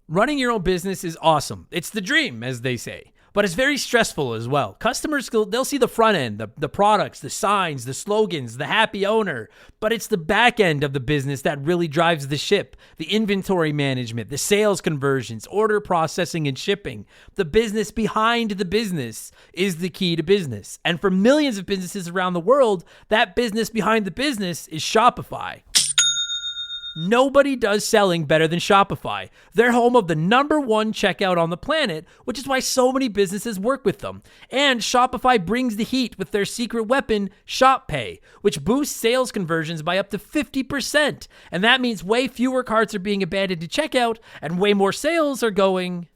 Running your own business is awesome. It's the dream, as they say. But it's very stressful as well. Customers, they'll see the front end, the products, the signs, the slogans, the happy owner. But it's the back end of the business that really drives the ship. The inventory management, the sales conversions, order processing and shipping. The business behind the business is the key to business. And for millions of businesses around the world, that business behind the business is Shopify. Nobody does selling better than Shopify. They're home of the #1 checkout on the planet, which is why so many businesses work with them. And Shopify brings the heat with their secret weapon, Shop Pay, which boosts sales conversions by up to 50%. And that means way fewer carts are being abandoned to checkout and way more sales are going.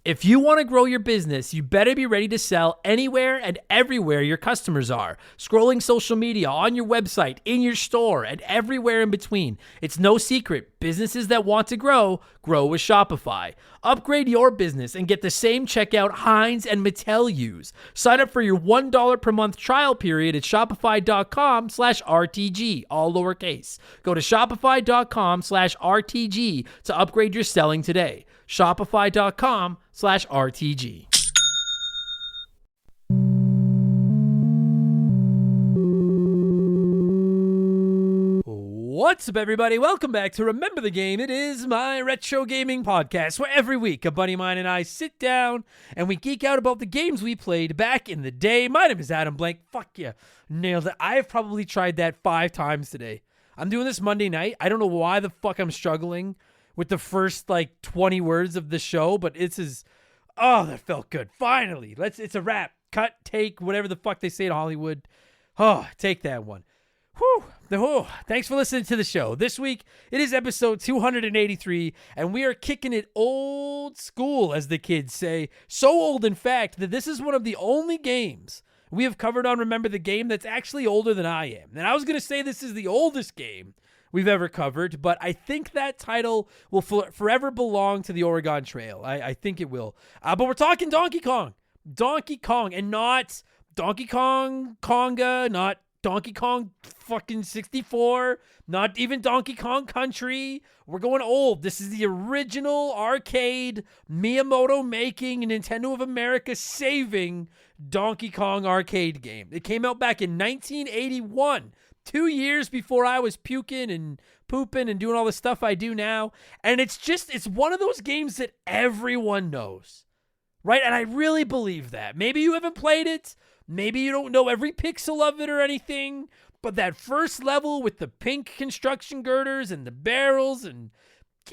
If you want to grow your business, you better be ready to sell anywhere and everywhere your customers are. Scrolling social media, on your website, in your store, and everywhere in between. It's no secret. Businesses that want to grow with Shopify. Upgrade your business and get the same checkout Heinz and Mattel use. Sign up for your $1 per month trial period at shopify.com/RTG, all lowercase. Go to shopify.com/RTG to upgrade your selling today. Shopify.com/RTG. What's up, everybody? Welcome back to Remember the Game. It is my retro gaming podcast where every week a buddy of mine and I sit down and we geek out about the games we played back in the day. My name is Adam Blank. Fuck yeah. Nailed it. I've probably tried that 5 times today. I'm doing this Monday night. I don't know why the fuck I'm struggling with the first 20 words of the show, but that felt good. Finally. It's a wrap. Cut, take, whatever the fuck they say in Hollywood. Oh, take that one. Whew. Thanks for listening to the show. This week, it is episode 283, and we are kicking it old school, as the kids say. So old, in fact, that this is one of the only games we have covered on Remember the Game that's actually older than I am. And I was going to say this is the oldest game we've ever covered, but I think that title will forever belong to the Oregon Trail. I think it will. But we're talking Donkey Kong. Donkey Kong, and not Donkey Kong Konga, not Donkey Kong fucking 64, not even Donkey Kong Country. We're going old. This is the original arcade, Miyamoto making, Nintendo of America saving Donkey Kong arcade game. It came out back in 1981, 2 years before I was puking and pooping and doing all the stuff I do now. And it's one of those games that everyone knows, right? And I really believe that. Maybe you haven't played it. Maybe you don't know every pixel of it or anything, but that first level with the pink construction girders and the barrels and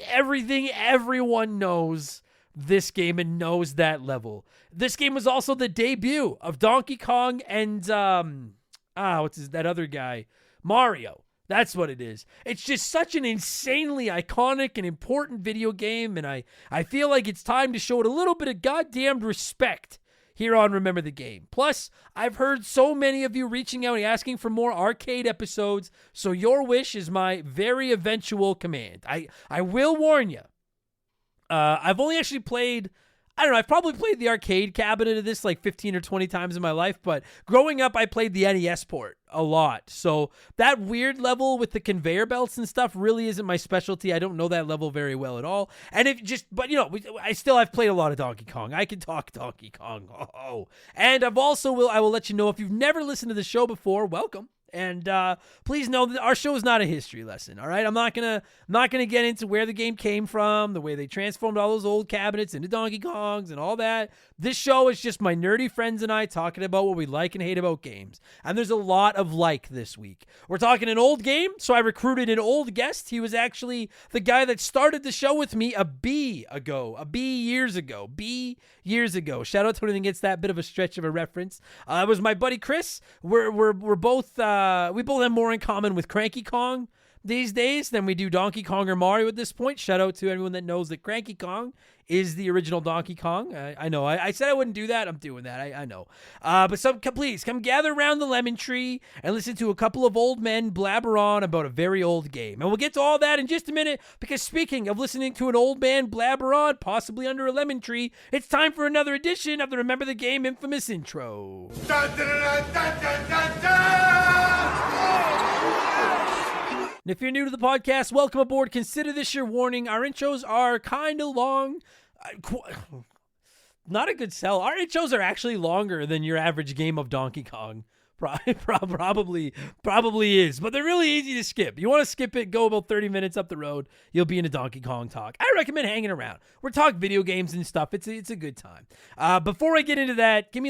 everything, everyone knows this game and knows that level. This game was also the debut of Donkey Kong and, that other guy? Mario. That's what it is. It's just such an insanely iconic and important video game, and I feel like it's time to show it a little bit of goddamned respect here on Remember the Game. Plus, I've heard so many of you reaching out and asking for more arcade episodes, so your wish is my very eventual command. I will warn you. I've only actually played, I've probably played the arcade cabinet of this 15 or 20 times in my life, but growing up, I played the NES port a lot. So that weird level with the conveyor belts and stuff really isn't my specialty. I don't know that level very well at all. And I've played a lot of Donkey Kong. I can talk Donkey Kong. Oh. And I will let you know, if you've never listened to the show before, welcome. And please know that our show is not a history lesson, all right? I'm not gonna get into where the game came from, the way they transformed all those old cabinets into Donkey Kongs and all that. This show is just my nerdy friends and I talking about what we like and hate about games. And there's a lot of this week. We're talking an old game, so I recruited an old guest. He was actually the guy that started the show with me years ago. Shout out to anything gets that bit of a stretch of a reference. It was my buddy Chris. We're both we both have more in common with Cranky Kong these days than we do Donkey Kong or Mario at this point. Shout out to everyone that knows that Cranky Kong is the original Donkey Kong. I know. I said I wouldn't do that. I'm doing that. I know. But please come gather around the lemon tree and listen to a couple of old men blabber on about a very old game. And we'll get to all that in just a minute, because speaking of listening to an old man blabber on, possibly under a lemon tree, it's time for another edition of the Remember the Game infamous intro. Dun, dun, dun, dun, dun, dun, dun. And if you're new to the podcast, welcome aboard. Consider this your warning. Our intros are kind of long. Not a good sell. Our intros are actually longer than your average game of Donkey Kong. Probably is, but they're really easy to skip. You want to skip it, go about 30 minutes up the road, you'll be in a Donkey Kong talk. I recommend hanging around. We're talking video games and stuff. It's a good time. Before I get into that, give me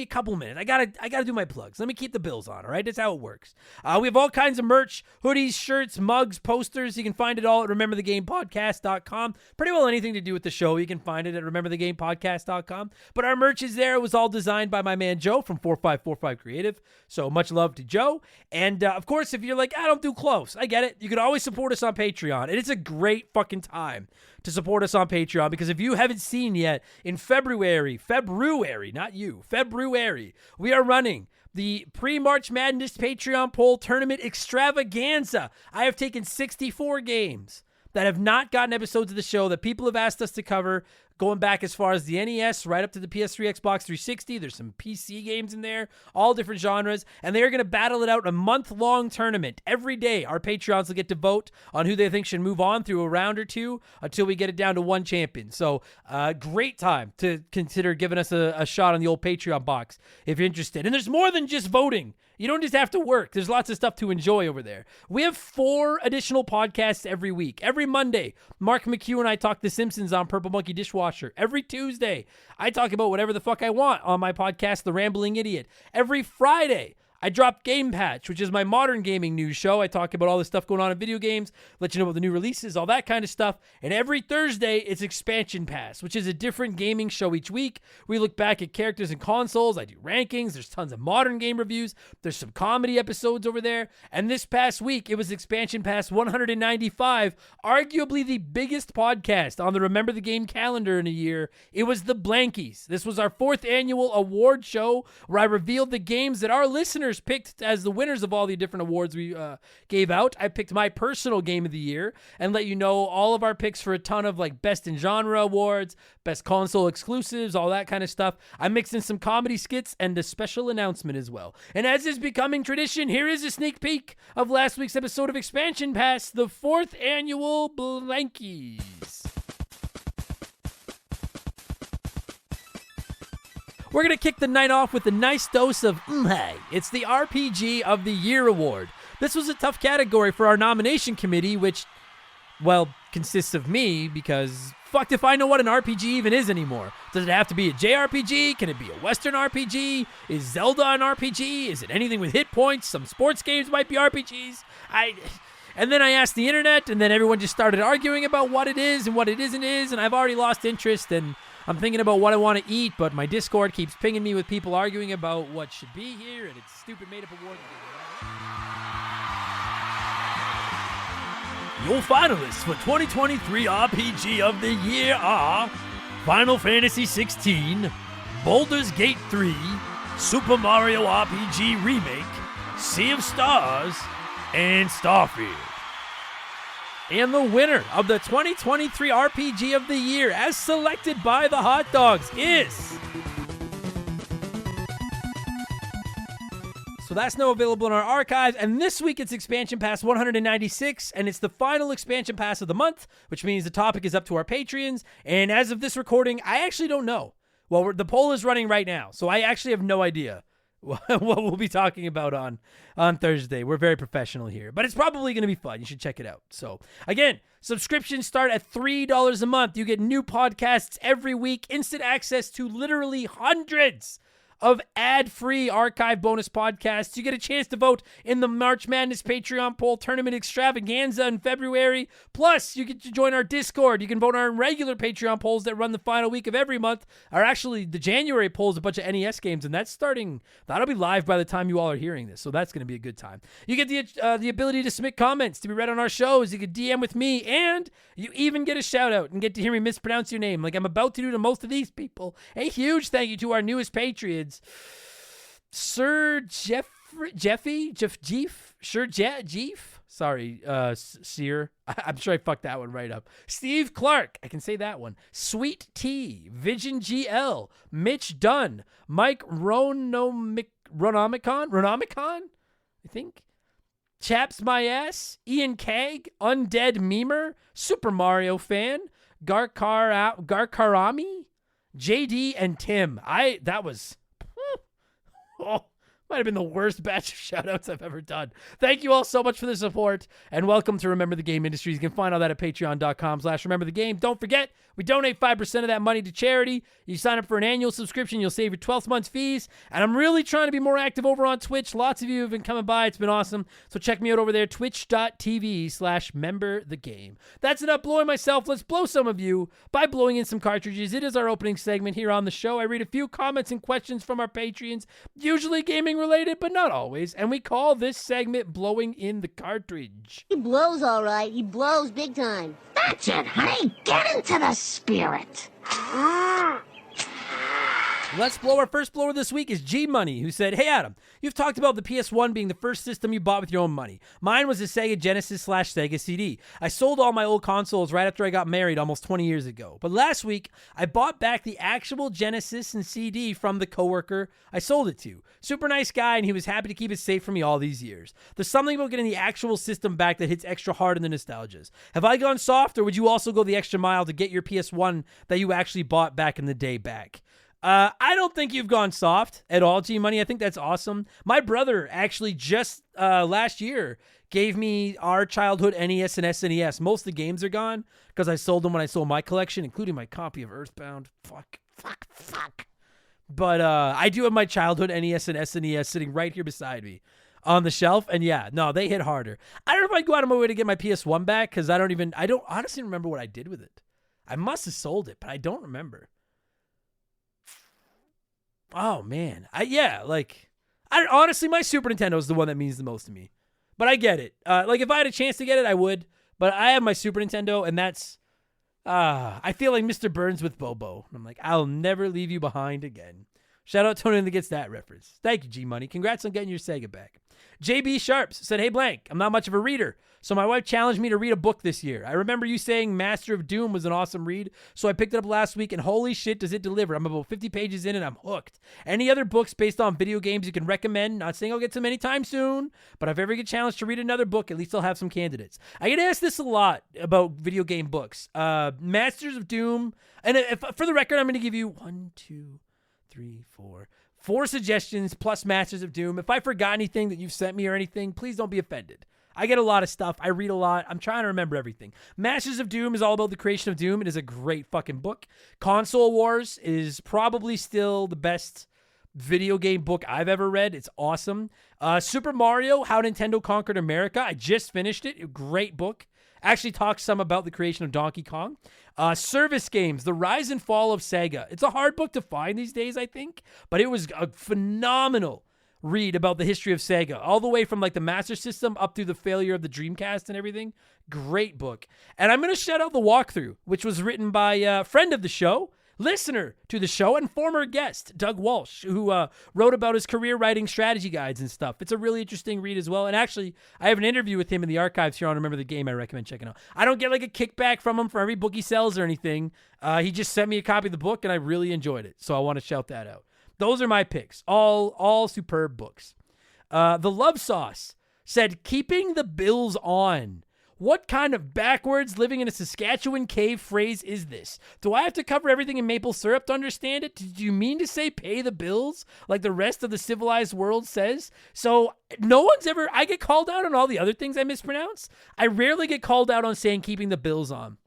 a couple minutes. I gotta do my plugs. Let me keep the bills on, all right? That's how it works. We have all kinds of merch, hoodies, shirts, mugs, posters. You can find it all at rememberthegamepodcast.com. Pretty well anything to do with the show, you can find it at rememberthegamepodcast.com. But our merch is there. It was all designed by my man Joe from 4545 Creative. So much love to Joe. And of course, if you're like, I don't do clothes, I get it. You can always support us on Patreon. And it's a great fucking time to support us on Patreon, because if you haven't seen yet, in February, we are running the pre-March Madness Patreon poll tournament extravaganza. I have taken 64 games that have not gotten episodes of the show that people have asked us to cover, going back as far as the NES, right up to the PS3, Xbox 360. There's some PC games in there, all different genres, and they are going to battle it out in a month-long tournament. Every day, our Patreons will get to vote on who they think should move on through a round or two until we get it down to one champion. So, great time to consider giving us a shot on the old Patreon box if you're interested. And there's more than just voting. You don't just have to work. There's lots of stuff to enjoy over there. We have 4 additional podcasts every week. Every Monday, Mark McHugh and I talk The Simpsons on Purple Monkey Dishwasher. Every Tuesday, I talk about whatever the fuck I want on my podcast, The Rambling Idiot. Every Friday, I drop Game Patch, which is my modern gaming news show. I talk about all the stuff going on in video games, let you know about the new releases, all that kind of stuff. And every Thursday, it's Expansion Pass, which is a different gaming show each week. We look back at characters and consoles. I do rankings. There's tons of modern game reviews. There's some comedy episodes over there. And this past week, it was Expansion Pass 195, arguably the biggest podcast on the Remember the Game calendar in a year. It was the Blankies. This was our 4th annual award show where I revealed the games that our listeners picked as the winners of all the different awards we gave out. I picked my personal game of the year and let you know all of our picks for a ton of like best in genre awards, best console exclusives, all that kind of stuff. I mixed in some comedy skits and a special announcement as well. And as is becoming tradition, here is a sneak peek of last week's episode of Expansion Pass, the 4th annual Blankies. We're going to kick the night off with a nice dose of hey. It's the RPG of the Year award. This was a tough category for our nomination committee, which, well, consists of me, because fucked if I know what an RPG even is anymore. Does it have to be a JRPG? Can it be a Western RPG? Is Zelda an RPG? Is it anything with hit points? Some sports games might be RPGs. And then I asked the internet, and then everyone just started arguing about what it is and what it isn't is, and I've already lost interest, and I'm thinking about what I want to eat, but my Discord keeps pinging me with people arguing about what should be here, and it's stupid made-up award. Your finalists for 2023 RPG of the Year are Final Fantasy XVI, Baldur's Gate 3, Super Mario RPG Remake, Sea of Stars, and Starfield. And the winner of the 2023 RPG of the Year, as selected by the Hot Dogs, is... So that's now available in our archives, and this week it's Expansion Pass 196, and it's the final Expansion Pass of the month, which means the topic is up to our Patreons, and as of this recording, I actually don't know. Well, the poll is running right now, so I actually have no idea what we'll be talking about on Thursday. We're very professional here, but it's probably going to be fun. You should check it out. So again, subscriptions start at $3 a month. You get new podcasts every week, instant access to literally hundreds of ad-free archive bonus podcasts. You get a chance to vote in the March Madness Patreon poll tournament extravaganza in February. Plus, you get to join our Discord. You can vote on our regular Patreon polls that run the final week of every month. Or actually, the January poll is a bunch of NES games, and that'll be live by the time you all are hearing this, so that's going to be a good time. You get the ability to submit comments to be read on our shows. You can DM with me, and you even get a shout-out and get to hear me mispronounce your name like I'm about to do to most of these people. A huge thank you to our newest Patriots, Sir Jeff, sorry, Sear. I'm sure I fucked that one right up. Steve Clark, I can say that one. Sweet T, Vision GL, Mitch Dunn, Mike Ronomicon, I think. Chaps My Ass, Ian Kag, Undead Memer, Super Mario Fan, Garkarami, JD, and Tim. That was might have been the worst batch of shoutouts I've ever done. Thank you all so much for the support, and welcome to Remember the Game Industries. You can find all that at patreon.com/rememberthegame. Don't forget, we donate 5% of that money to charity. You sign up for an annual subscription, you'll save your 12th month's fees, and I'm really trying to be more active over on Twitch. Lots of you have been coming by. It's been awesome. So check me out over there, twitch.tv/memberthegame. That's enough blowing myself. Let's blow some of you by blowing in some cartridges. It is our opening segment here on the show. I read a few comments and questions from our Patreons, usually gaming related, but not always, and we call this segment Blowing in the Cartridge. He blows all right. He blows big time. That's it, honey. Get into the spirit. Let's blow. Our first blower this week is G Money, who said, "Hey Adam, you've talked about the PS1 being the first system you bought with your own money. Mine was a Sega Genesis / Sega CD. I sold all my old consoles right after I got married almost 20 years ago. But last week, I bought back the actual Genesis and CD from the coworker I sold it to. Super nice guy, and he was happy to keep it safe for me all these years. There's something about getting the actual system back that hits extra hard in the nostalgias. Have I gone soft, or would you also go the extra mile to get your PS1 that you actually bought back in the day back?" I don't think you've gone soft at all, G Money. I think that's awesome. My brother actually just last year gave me our childhood NES and SNES. Most of the games are gone because I sold them when I sold my collection, including my copy of Earthbound. Fuck. But I do have my childhood NES and SNES sitting right here beside me on the shelf. And yeah, no, they hit harder. I don't know if I'd go out of my way to get my PS1 back because I don't honestly remember what I did with it. I must have sold it, but I don't remember. Oh, man. Honestly, my Super Nintendo is the one that means the most to me. But I get it. If I had a chance to get it, I would. But I have my Super Nintendo, and that's... I feel like Mr. Burns with Bobo. I'm like, I'll never leave you behind again. Shout out to anyone that gets that reference. Thank you, G-Money. Congrats on getting your Sega back. JB Sharps said, "Hey, Blank, I'm not much of a reader, so my wife challenged me to read a book this year. I remember you saying Master of Doom was an awesome read, so I picked it up last week, and holy shit, does it deliver. I'm about 50 pages in, and I'm hooked. Any other books based on video games you can recommend? Not saying I'll get to them anytime soon, but if I ever get challenged to read another book, at least I'll have some candidates." I get asked this a lot about video game books. Masters of Doom, and if for the record, I'm going to give you 4 suggestions plus Masters of Doom. If I forgot anything that you've sent me or anything, please don't be offended. I get a lot of stuff. I read a lot. I'm trying to remember everything. Masters of Doom is all about the creation of Doom. It is a great fucking book. Console Wars is probably still the best video game book I've ever read. It's awesome. Super Mario, How Nintendo Conquered America. I just finished it. A great book. Actually talks some about the creation of Donkey Kong. Service Games, The Rise and Fall of Sega. It's a hard book to find these days, I think, but it was a phenomenal read about the history of Sega, all the way from like the Master System up through the failure of the Dreamcast and everything. Great book. And I'm going to shout out the walkthrough, which was written by a friend of the show, listener to the show, and former guest, Doug Walsh, who wrote about his career writing strategy guides and stuff. It's a really interesting read as well. And actually, I have an interview with him in the archives here on Remember the Game I recommend checking out. I don't get like a kickback from him for every book he sells or anything. He just sent me a copy of the book, and I really enjoyed it. So I want to shout that out. Those are my picks. All superb books. The Love Sauce said, "Keeping the bills on. What kind of backwards living in a Saskatchewan cave phrase is this? Do I have to cover everything in maple syrup to understand it? Did you mean to say pay the bills like the rest of the civilized world says?" So no one's ever, I get called out on all the other things I mispronounce. I rarely get called out on saying keeping the bills on.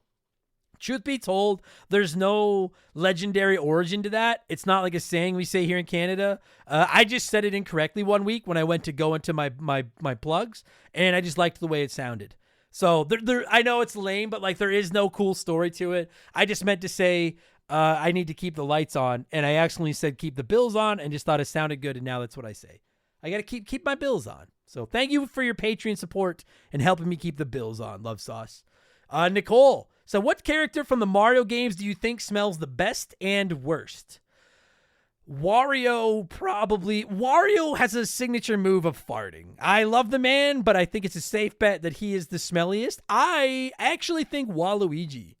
Truth be told, there's no legendary origin to that. It's not like a saying we say here in Canada. I just said it incorrectly one week when I went to go into my plugs, and I just liked the way it sounded. So I know it's lame, but like there is no cool story to it. I just meant to say I need to keep the lights on, and I accidentally said keep the bills on, and just thought it sounded good, and now that's what I say. I got to keep my bills on. So thank you for your Patreon support and helping me keep the bills on. Love Sauce. Nicole, so what character from the Mario games do you think smells the best and worst? Wario has a signature move of farting. I love the man, but I think it's a safe bet that he is the smelliest. I actually think Waluigi.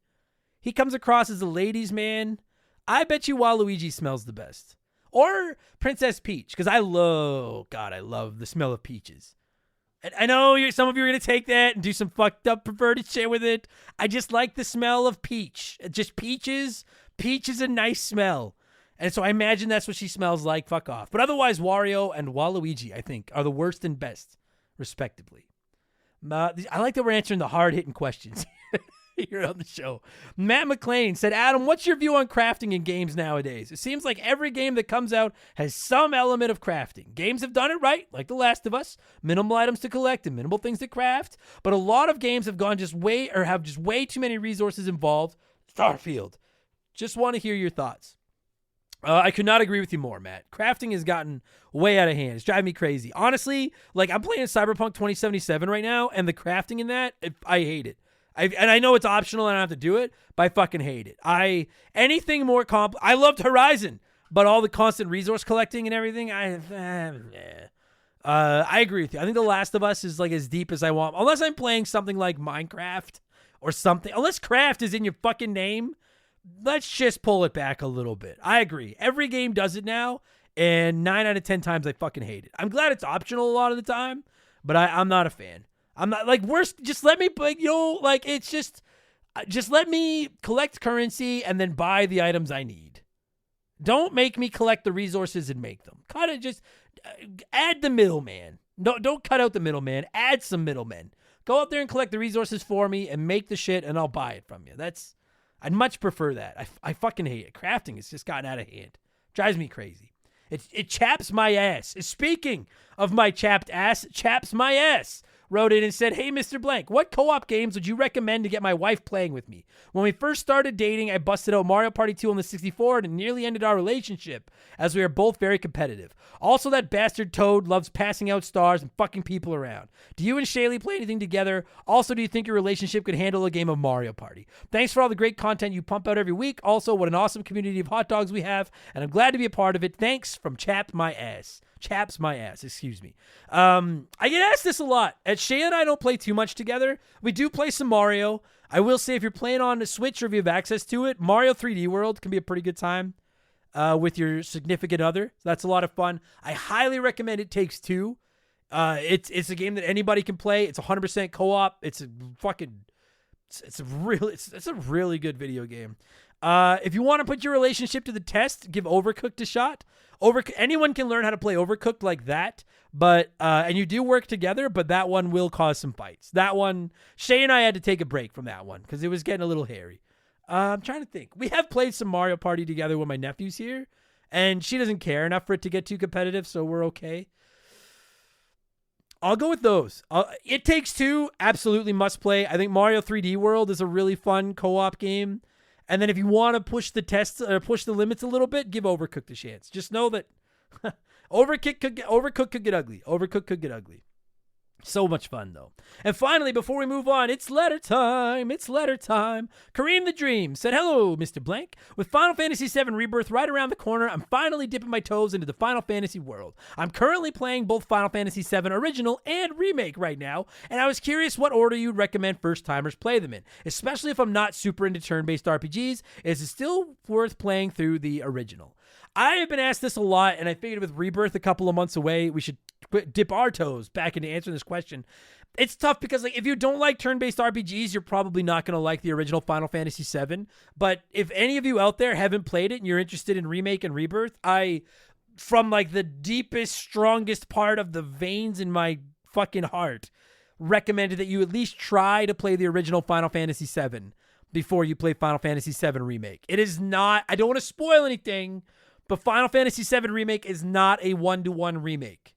He comes across as a ladies' man. I bet you Waluigi smells the best. Or Princess Peach, because I love the smell of peaches. I know some of you are going to take that and do some fucked up perverted shit with it. I just like the smell of peach. Just peaches. Peach is a nice smell. And so I imagine that's what she smells like. Fuck off. But otherwise, Wario and Waluigi, I think, are the worst and best, respectively. I like that we're answering the hard-hitting questions here on the show. Matt McLean said, Adam, what's your view on crafting in games nowadays? It seems like every game that comes out has some element of crafting. Games have done it right, like The Last of Us, minimal items to collect and minimal things to craft, but a lot of games have gone have just way too many resources involved. Starfield. Just want to hear your thoughts. I could not agree with you more, Matt. Crafting has gotten way out of hand. It's driving me crazy. Honestly, like I'm playing Cyberpunk 2077 right now, and the crafting in that, I hate it. I know it's optional and I don't have to do it, but I fucking hate it. Anything more I loved Horizon, but all the constant resource collecting and everything, I agree with you. I think The Last of Us is like as deep as I want, unless I'm playing something like Minecraft or something. Unless craft is in your fucking name, let's just pull it back a little bit. I agree. Every game does it now, and 9 out of 10 times I fucking hate it. I'm glad it's optional a lot of the time, but I'm not a fan. I'm not like worst. Just let me play, like it's just let me collect currency and then buy the items I need. Don't make me collect the resources and make them. Just add the middleman. No, don't cut out the middleman. Add some middlemen. Go out there and collect the resources for me and make the shit, and I'll buy it from you. I'd much prefer that. I fucking hate it. Crafting has just gotten out of hand. Drives me crazy. It chaps my ass. Speaking of my chapped ass, it chaps my ass. Wrote in and said, hey, Mr. Blank, what co-op games would you recommend to get my wife playing with me? When we first started dating, I busted out Mario Party 2 on the 64 and it nearly ended our relationship as we are both very competitive. Also, that bastard Toad loves passing out stars and fucking people around. Do you and Shaylee play anything together? Also, do you think your relationship could handle a game of Mario Party? Thanks for all the great content you pump out every week. Also, what an awesome community of hot dogs we have, and I'm glad to be a part of it. Thanks from Chaps my ass, excuse me. I get asked this a lot. Shay and I don't play too much together. We do play some Mario. I will say if you're playing on the Switch or if you have access to it, Mario 3D World can be a pretty good time with your significant other. So that's a lot of fun. I highly recommend It Takes Two. It's a game that anybody can play. It's 100% co-op. It's a really good video game. If you want to put your relationship to the test, give Overcooked a shot. Anyone can learn how to play Overcooked like that, but and you do work together, but that one will cause some fights. That one, Shay and I had to take a break from that one because it was getting a little hairy. I'm trying to think. We have played some Mario Party together when my nephew's here, and she doesn't care enough for it to get too competitive, so we're okay. I'll go with those. It Takes Two, absolutely must play. I think Mario 3D World is a really fun co-op game. And then if you want to push the tests or push the limits a little bit, give Overcooked a chance. Just know that Overcooked could get ugly. Overcooked could get ugly. So much fun, though. And finally, before we move on, it's letter time. Kareem the Dream said, hello, Mr. Blank. With Final Fantasy VII Rebirth right around the corner, I'm finally dipping my toes into the Final Fantasy world. I'm currently playing both Final Fantasy VII Original and Remake right now, and I was curious what order you'd recommend first-timers play them in, especially if I'm not super into turn-based RPGs. Is it still worth playing through the original? I have been asked this a lot, and I figured with Rebirth a couple of months away, we should dip our toes back into answering this question. It's tough because if you don't like turn-based RPGs, you're probably not going to like the original Final Fantasy VII. But if any of you out there haven't played it and you're interested in Remake and Rebirth, from like the deepest, strongest part of the veins in my fucking heart, recommended that you at least try to play the original Final Fantasy VII before you play Final Fantasy VII Remake. It is not, I don't want to spoil anything, but Final Fantasy VII Remake is not a one-to-one remake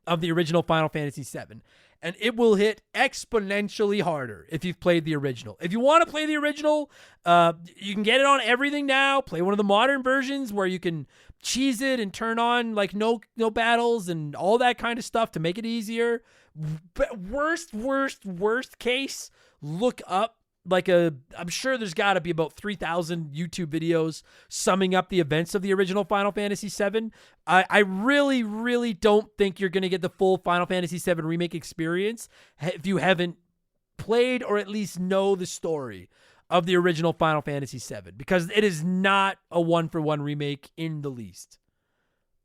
of the original Final Fantasy VII. And it will hit exponentially harder if you've played the original. If you want to play the original, you can get it on everything now. Play one of the modern versions where you can cheese it and turn on like no battles and all that kind of stuff to make it easier. But worst case, look up I'm sure there's got to be about 3,000 YouTube videos summing up the events of the original Final Fantasy VII. I really, really don't think you're going to get the full Final Fantasy VII Remake experience if you haven't played or at least know the story of the original Final Fantasy VII, because it is not a one-for-one remake in the least.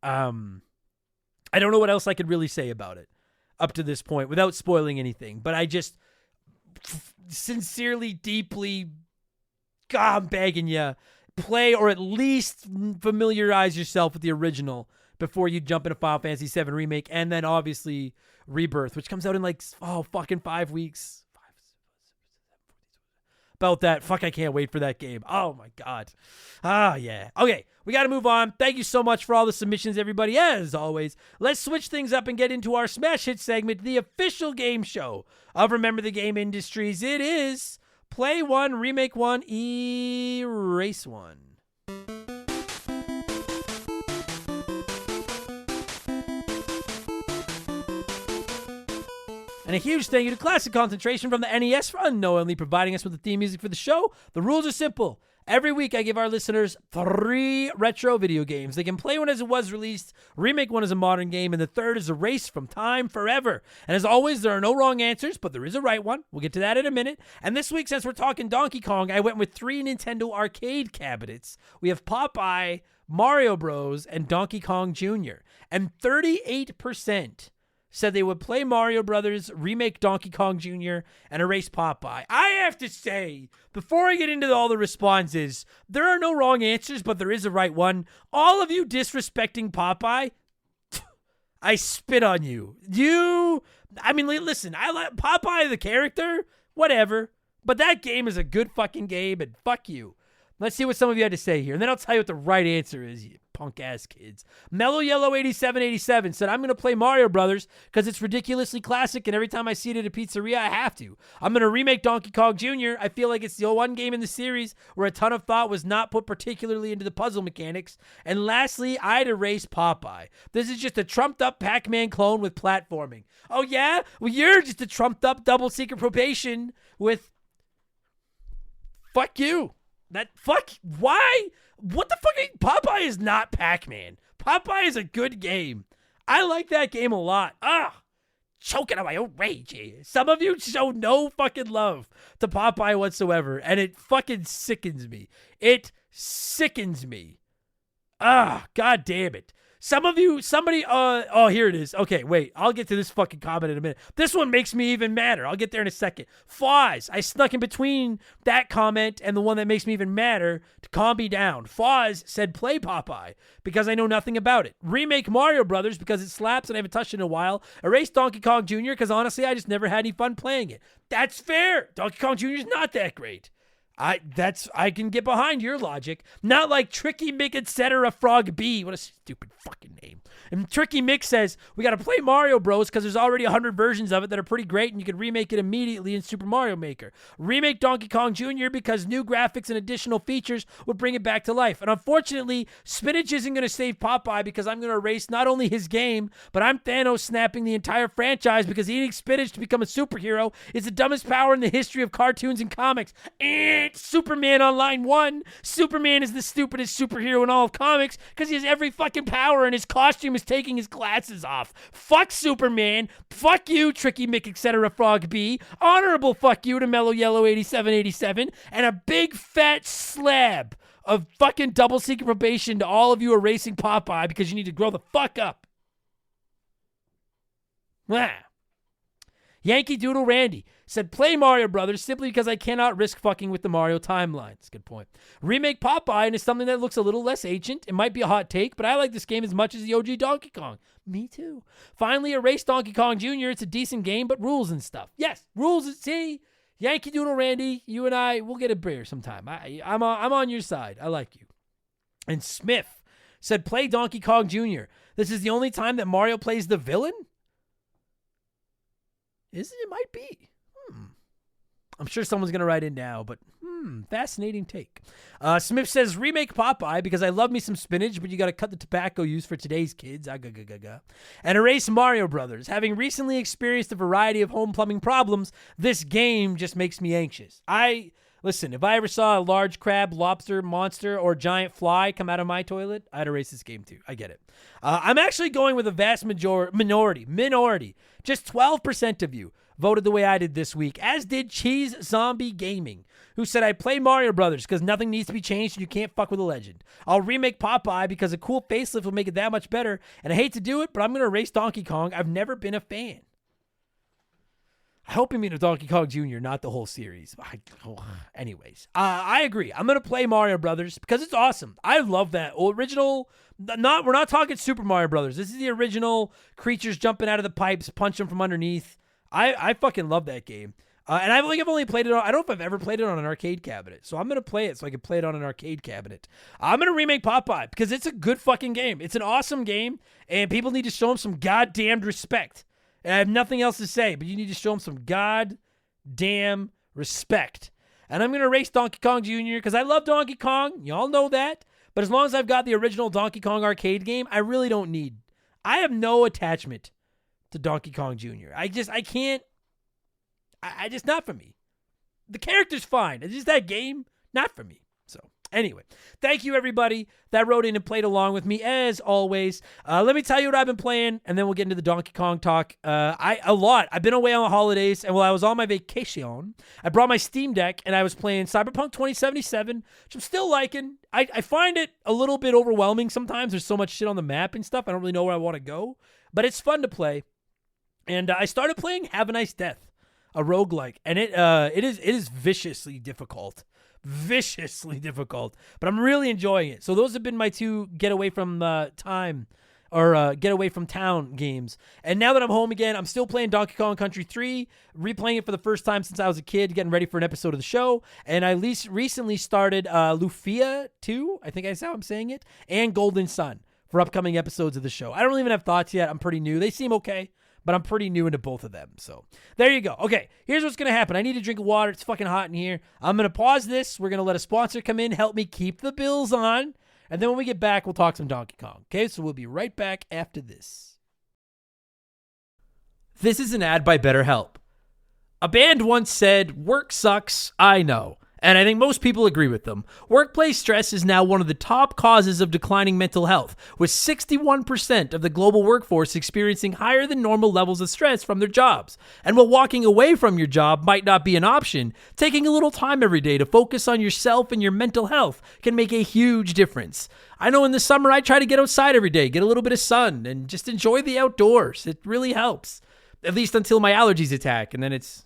I don't know what else I could really say about it. up to this point without spoiling anything. But I just sincerely, deeply, God, I'm begging you, play or at least familiarize yourself with the original before you jump into Final Fantasy VII Remake, and then obviously Rebirth, which comes out in like, fucking 5 weeks. About that. Fuck, I can't wait for that game. Oh my God. Yeah. Okay, we got to move on. Thank you so much for all the submissions, everybody. As always, let's switch things up and get into our Smash Hit segment, the official game show of Remember the Game Industries. It is Play 1, Remake 1, Erase 1. And a huge thank you to Classic Concentration from the NES for unknowingly providing us with the theme music for the show. The rules are simple. Every week I give our listeners 3 retro video games. They can play one as it was released, remake one as a modern game, and the third is erased from time forever. And as always, there are no wrong answers, but there is a right one. We'll get to that in a minute. And this week, since we're talking Donkey Kong, I went with 3 Nintendo arcade cabinets. We have Popeye, Mario Bros, and Donkey Kong Jr. And 38% said they would play Mario Brothers, remake Donkey Kong Jr., and erase Popeye. I have to say, before I get into all the responses, there are no wrong answers, but there is a right one. All of you disrespecting Popeye, I spit on you. Listen, I like Popeye the character, whatever, but that game is a good fucking game, and fuck you. Let's see what some of you had to say here, and then I'll tell you what the right answer is, you punk-ass kids. Mellow Yellow 8787 said, I'm going to play Mario Brothers because it's ridiculously classic, and every time I see it at a pizzeria, I have to. I'm going to remake Donkey Kong Jr. I feel like it's the one game in the series where a ton of thought was not put particularly into the puzzle mechanics. And lastly, I'd erase Popeye. This is just a trumped-up Pac-Man clone with platforming. Oh, yeah? Well, you're just a trumped-up double secret probation with... Fuck you. Why? What the fuck? Popeye is not Pac-Man. Popeye is a good game. I like that game a lot. Choking on my own rage here. Some of you show no fucking love to Popeye whatsoever, and it fucking sickens me. It sickens me. God damn it. Here it is. Okay, wait. I'll get to this fucking comment in a minute. This one makes me even madder. I'll get there in a second. Foz. I snuck in between that comment and the one that makes me even madder to calm me down. Foz said play Popeye because I know nothing about it. Remake Mario Brothers because it slaps and I haven't touched it in a while. Erase Donkey Kong Jr. because honestly, I just never had any fun playing it. That's fair. Donkey Kong Jr. is not that great. I can get behind your logic. Not like Tricky Mick etc. Frog B. What a stupid fucking name. And Tricky Mick says, we got to play Mario Bros. Because there's already 100 versions of it that are pretty great and you can remake it immediately in Super Mario Maker. Remake Donkey Kong Jr. because new graphics and additional features would bring it back to life. And unfortunately, Spinach isn't going to save Popeye because I'm going to erase not only his game, but I'm Thanos snapping the entire franchise because eating spinach to become a superhero is the dumbest power in the history of cartoons and comics. Superman on line 1. Superman is the stupidest superhero in all of comics because he has every fucking power and his costume is taking his glasses off. Fuck Superman. Fuck you, Tricky Mick, etc. Frog B. Honorable fuck you to Mellow Yellow 8787. And a big fat slab of fucking double secret probation to all of you erasing Popeye because you need to grow the fuck up. Yankee Doodle Randy said, play Mario Brothers simply because I cannot risk fucking with the Mario timeline. That's a good point. Remake Popeye and it's something that looks a little less ancient. It might be a hot take, but I like this game as much as the OG Donkey Kong. Me too. Finally, erase Donkey Kong Jr. It's a decent game, but rules and stuff. Yes, rules. See, Yankee Doodle Randy, you and I, we'll get a beer sometime. I'm on your side. I like you. And Smith said, play Donkey Kong Jr. This is the only time that Mario plays the villain? Is it? It might be. I'm sure someone's going to write in now, but fascinating take. Smith says, remake Popeye because I love me some spinach, but you got to cut the tobacco use for today's kids. And erase Mario Brothers. Having recently experienced a variety of home plumbing problems, this game just makes me anxious. Listen, if I ever saw a large crab, lobster, monster, or giant fly come out of my toilet, I'd erase this game too. I get it. I'm actually going with a vast minority. Just 12% of you voted the way I did this week, as did Cheese Zombie Gaming, who said, I play Mario Brothers because nothing needs to be changed and you can't fuck with a legend. I'll remake Popeye because a cool facelift will make it that much better, and I hate to do it, but I'm going to erase Donkey Kong. I've never been a fan. I hope you mean of Donkey Kong Jr., not the whole series. Anyways, I agree. I'm gonna play Mario Brothers because it's awesome. I love that original. We're not talking Super Mario Brothers. This is the original creatures jumping out of the pipes, punch them from underneath. I fucking love that game. And I've only played it on, I don't know if I've ever played it on an arcade cabinet. So I'm going to play it so I can play it on an arcade cabinet. I'm going to remake Popeye because it's a good fucking game. It's an awesome game, and people need to show them some goddamned respect. And I have nothing else to say, but you need to show them some goddamn respect. And I'm going to race Donkey Kong Jr. because I love Donkey Kong. Y'all know that. But as long as I've got the original Donkey Kong arcade game, I really don't need. I have no attachment to Donkey Kong Jr. I can't. I just, not for me. The character's fine. It's just that game, not for me. So anyway, thank you everybody that wrote in and played along with me as always. Let me tell you what I've been playing, and then we'll get into the Donkey Kong talk. I've been away on the holidays, and while I was on my vacation, I brought my Steam Deck, and I was playing Cyberpunk 2077, which I'm still liking. I find it a little bit overwhelming sometimes. There's so much shit on the map and stuff. I don't really know where I want to go, but it's fun to play. And I started playing Have a Nice Death, a roguelike, and it is viciously difficult. But I'm really enjoying it. So those have been my two get away from town games. And now that I'm home again, I'm still playing Donkey Kong Country 3, replaying it for the first time since I was a kid, getting ready for an episode of the show. And I recently started Lufia 2, I think that's how I'm saying it, and Golden Sun for upcoming episodes of the show. I don't even have thoughts yet. I'm pretty new. They seem okay, but I'm pretty new into both of them. So there you go. Okay, here's what's going to happen. I need a drink of water. It's fucking hot in here. I'm going to pause this. We're going to let a sponsor come in, help me keep the bills on. And then when we get back, we'll talk some Donkey Kong. Okay, so we'll be right back after this. This is an ad by BetterHelp. A band once said, "Work sucks, I know." And I think most people agree with them. Workplace stress is now one of the top causes of declining mental health, with 61% of the global workforce experiencing higher than normal levels of stress from their jobs. And while walking away from your job might not be an option, taking a little time every day to focus on yourself and your mental health can make a huge difference. I know in the summer I try to get outside every day, get a little bit of sun, and just enjoy the outdoors. It really helps. At least until my allergies attack, and then it's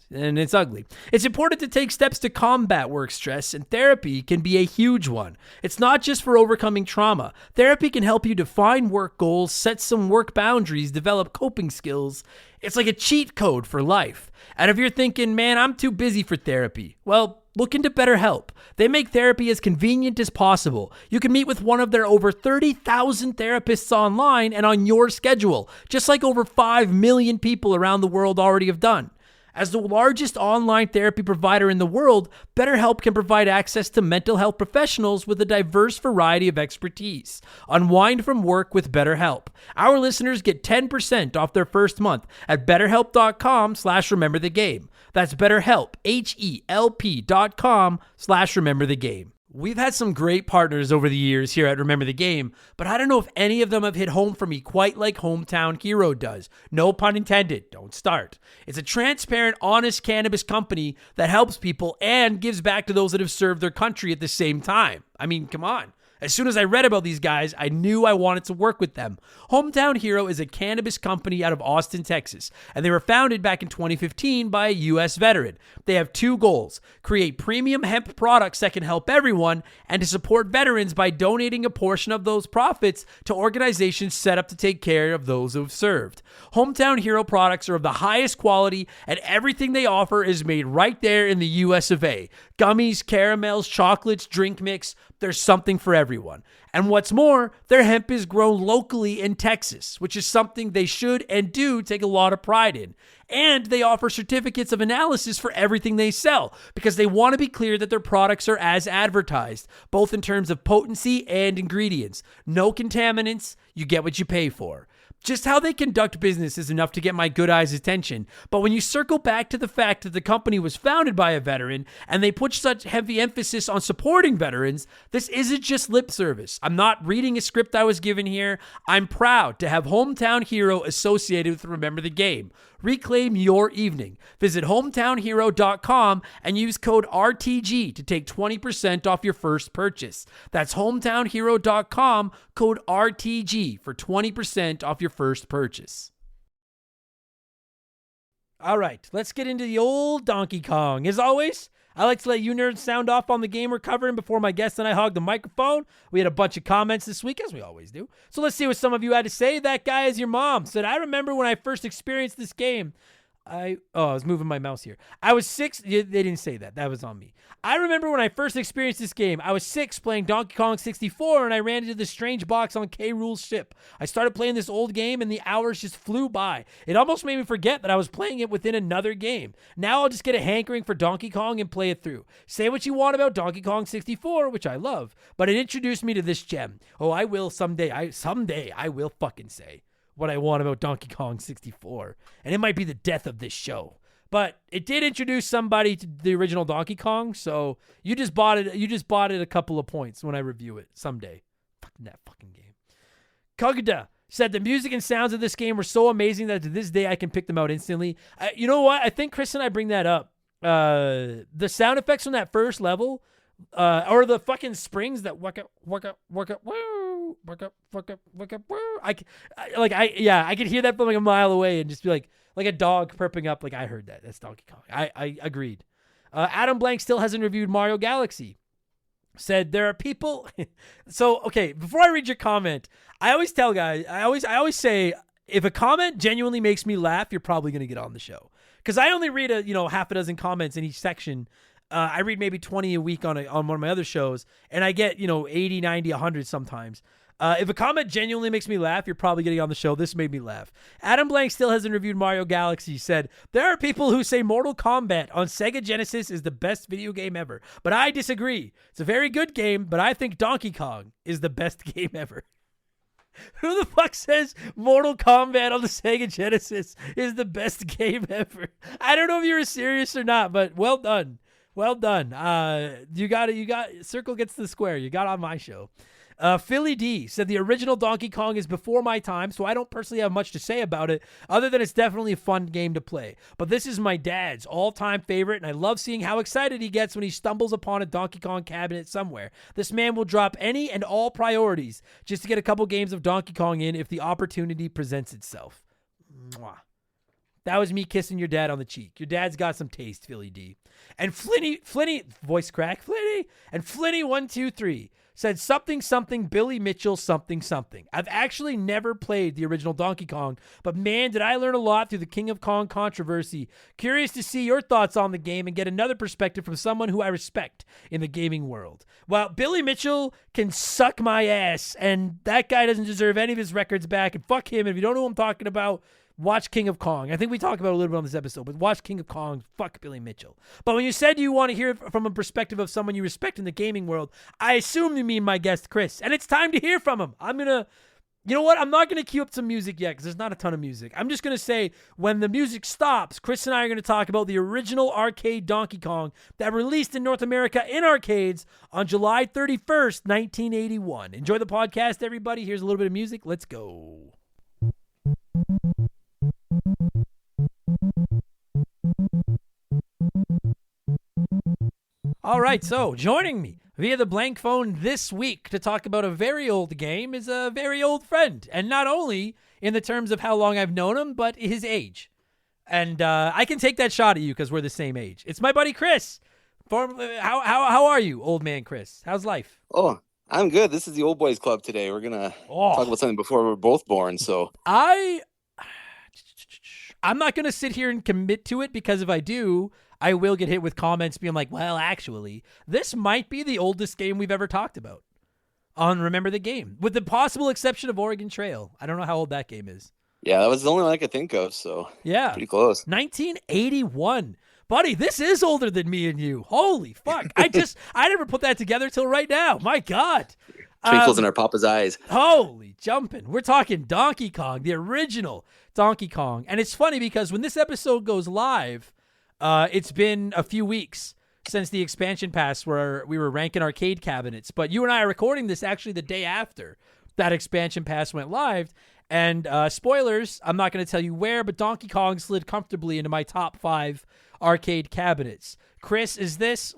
ugly. It's important to take steps to combat work stress, and therapy can be a huge one. It's not just for overcoming trauma. Therapy can help you define work goals, set some work boundaries, develop coping skills. It's like a cheat code for life. And if you're thinking, man, I'm too busy for therapy, well, look into BetterHelp. They make therapy as convenient as possible. You can meet with one of their over 30,000 therapists online and on your schedule, just like over 5 million people around the world already have done. As the largest online therapy provider in the world, BetterHelp can provide access to mental health professionals with a diverse variety of expertise. Unwind from work with BetterHelp. Our listeners get 10% off their first month at BetterHelp.com/rememberthegame. That's BetterHelp, HELP.com/rememberthegame. We've had some great partners over the years here at Remember the Game, but I don't know if any of them have hit home for me quite like Hometown Hero does. No pun intended. Don't start. It's a transparent, honest cannabis company that helps people and gives back to those that have served their country at the same time. I mean, come on. As soon as I read about these guys, I knew I wanted to work with them. Hometown Hero is a cannabis company out of Austin, Texas, and they were founded back in 2015 by a U.S. veteran. They have two goals: create premium hemp products that can help everyone, and to support veterans by donating a portion of those profits to organizations set up to take care of those who have served. Hometown Hero products are of the highest quality, and everything they offer is made right there in the U.S. of A. Gummies, caramels, chocolates, drink mix. There's something for everyone. And what's more, their hemp is grown locally in Texas, which is something they should and do take a lot of pride in. And they offer certificates of analysis for everything they sell because they want to be clear that their products are as advertised, both in terms of potency and ingredients. No contaminants, you get what you pay for. Just how they conduct business is enough to get my good eyes' attention. But when you circle back to the fact that the company was founded by a veteran and they put such heavy emphasis on supporting veterans, this isn't just lip service. I'm not reading a script I was given here. I'm proud to have Hometown Hero associated with Remember the Game. Reclaim your evening. Visit hometownhero.com and use code RTG to take 20% off your first purchase. That's hometownhero.com, code RTG for 20% off your first purchase. All right, let's get into the old Donkey Kong. As always, I like to let you nerds sound off on the game we're covering before my guest and I hog the microphone. We had a bunch of comments this week, as we always do. So let's see what some of you had to say. That guy is your mom. Said, I remember when I first experienced this game. I was moving my mouse here. I was 6. They didn't say that. That was on me. I remember when I first experienced this game. I was 6 playing Donkey Kong 64, and I ran into this strange box on K. Rool's ship. I started playing this old game, and the hours just flew by. It almost made me forget that I was playing it within another game. Now I'll just get a hankering for Donkey Kong and play it through. Say what you want about Donkey Kong 64, which I love, but it introduced me to this gem. Oh, I will someday. Someday I will fucking say what I want about Donkey Kong 64. And it might be the death of this show. But it did introduce somebody to the original Donkey Kong, so you just bought it a couple of points when I review it someday. Fucking that fucking game. Kagda said the music and sounds of this game were so amazing that to this day I can pick them out instantly. You know what? I think Chris and I bring that up. The sound effects from that first level, or the fucking springs that waka waka waka woo, waka waka waka woo. I could hear that from like a mile away and just be like a dog perping up. Like I heard that. That's Donkey Kong. I agreed. Adam Blank still hasn't reviewed Mario Galaxy. Said there are people. So okay, before I read your comment, I always tell guys. I always say if a comment genuinely makes me laugh, you're probably gonna get on the show. Because I only read half a dozen comments in each section. I read maybe 20 a week on one of my other shows, and I get 80, 90, 100 sometimes. If a comment genuinely makes me laugh, you're probably getting on the show. This made me laugh. Adam Blank still hasn't reviewed Mario Galaxy. He said, there are people who say Mortal Kombat on Sega Genesis is the best video game ever, but I disagree. It's a very good game, but I think Donkey Kong is the best game ever. Who the fuck says Mortal Kombat on the Sega Genesis is the best game ever? I don't know if you were serious or not, but well done. Well done. You got Circle gets the square. You got on my show. Philly D said the original Donkey Kong is before my time, so I don't personally have much to say about it, other than it's definitely a fun game to play. But this is my dad's all-time favorite, and I love seeing how excited he gets when he stumbles upon a Donkey Kong cabinet somewhere. This man will drop any and all priorities just to get a couple games of Donkey Kong in if the opportunity presents itself. Mwah. That was me kissing your dad on the cheek. Your dad's got some taste, Philly D. And Flinny, voice crack, Flinny, and Flinny123 said something, Billy Mitchell, something. I've actually never played the original Donkey Kong, but man, did I learn a lot through the King of Kong controversy. Curious to see your thoughts on the game and get another perspective from someone who I respect in the gaming world. Well, Billy Mitchell can suck my ass, and that guy doesn't deserve any of his records back, and fuck him. And if you don't know who I'm talking about, watch King of Kong. I think we talked about it a little bit on this episode, but watch King of Kong. Fuck Billy Mitchell. But when you said you want to hear it from a perspective of someone you respect in the gaming world, I assume you mean my guest, Chris. And it's time to hear from him. You know what? I'm not going to cue up some music yet because there's not a ton of music. I'm just going to say when the music stops, Chris and I are going to talk about the original arcade Donkey Kong that released in North America in arcades on July 31st, 1981. Enjoy the podcast, everybody. Here's a little bit of music. Let's go. All right, so joining me via the blank phone this week to talk about a very old game is a very old friend. And not only in the terms of how long I've known him, but his age. And I can take that shot at you because we're the same age. It's my buddy Chris. How are you, old man Chris? How's life? Oh, I'm good. This is the Old Boys Club today. We're going to talk about something before we were both born. So I'm not going to sit here and commit to it because if I do, I will get hit with comments being like, well, actually, this might be the oldest game we've ever talked about on Remember the Game, with the possible exception of Oregon Trail. I don't know how old that game is. Yeah, that was the only one I could think of, so yeah, pretty close. 1981. Buddy, this is older than me and you. Holy fuck. I never put that together till right now. My God. Twinkles in our papa's eyes. Holy jumping. We're talking Donkey Kong, the original Donkey Kong. And it's funny because when this episode goes live, it's been a few weeks since the expansion pass where we were ranking arcade cabinets. But you and I are recording this actually the day after that expansion pass went live. And spoilers, I'm not going to tell you where, but Donkey Kong slid comfortably into my top 5 arcade cabinets. Chris,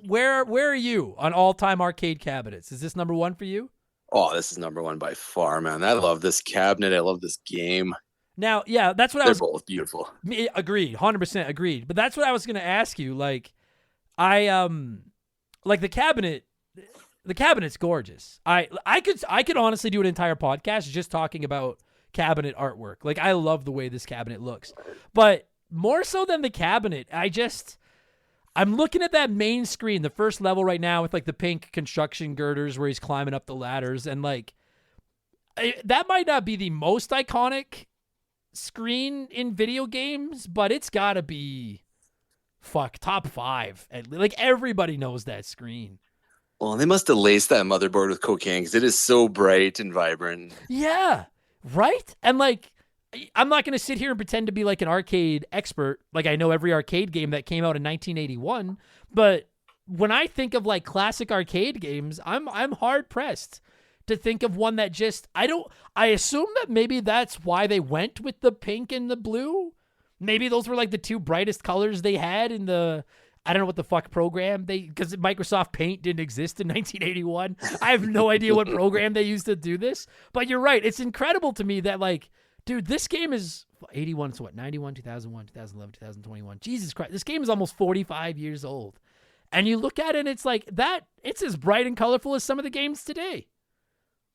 where are you on all-time arcade cabinets? Is this number 1 for you? Oh, this is number 1 by far, man. I love this cabinet. I love this game. Now, yeah, that's what They're both beautiful. Agreed, 100% agreed. But that's what I was gonna ask you. Like, like the cabinet. The cabinet's gorgeous. I could honestly do an entire podcast just talking about cabinet artwork. Like, I love the way this cabinet looks. But more so than the cabinet, I'm looking at that main screen, the first level right now with like the pink construction girders where he's climbing up the ladders, and like that might not be the most iconic screen in video games, but it's got to be top 5. Like, everybody knows that screen. Well, they must have laced that motherboard with cocaine because it is so bright and vibrant. Yeah, right? And like, I'm not going to sit here and pretend to be like an arcade expert. Like, I know every arcade game that came out in 1981, but when I think of like classic arcade games, I'm hard pressed to think of one that just, I assume that maybe that's why they went with the pink and the blue. Maybe those were like the two brightest colors they had in the, I don't know what the fuck program because Microsoft Paint didn't exist in 1981. I have no idea what program they used to do this, but you're right. It's incredible to me that like, dude, this game is 81, so what, 91, 2001, 2011, 2021. Jesus Christ, this game is almost 45 years old. And you look at it and it's like that, it's as bright and colorful as some of the games today.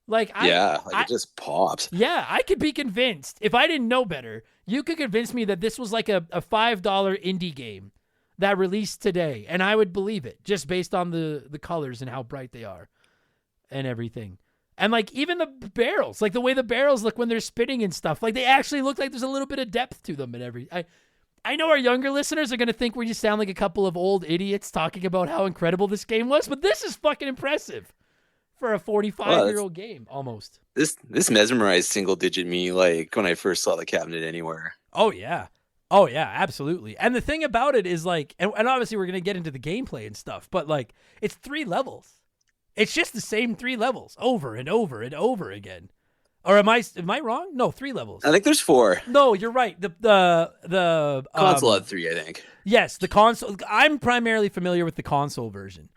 Like, it just pops. Yeah, I could be convinced. If I didn't know better, you could convince me that this was like a $5 indie game that released today, and I would believe it just based on the colors and how bright they are and everything. And like even the barrels, like the way the barrels look when they're spinning and stuff, like they actually look like there's a little bit of depth to them and everything. I know our younger listeners are going to think we just sound like a couple of old idiots talking about how incredible this game was, but this is fucking impressive for a 45-year-old game almost. This mesmerized single-digit me like when I first saw the cabinet anywhere. Oh yeah, absolutely. And the thing about it is like, and obviously we're going to get into the gameplay and stuff, but like it's 3 levels. It's just the same 3 levels over and over and over again. Or am I wrong? No, 3 levels. I think there's 4. No, you're right. The console had 3, I think. Yes, the console. I'm primarily familiar with the console version.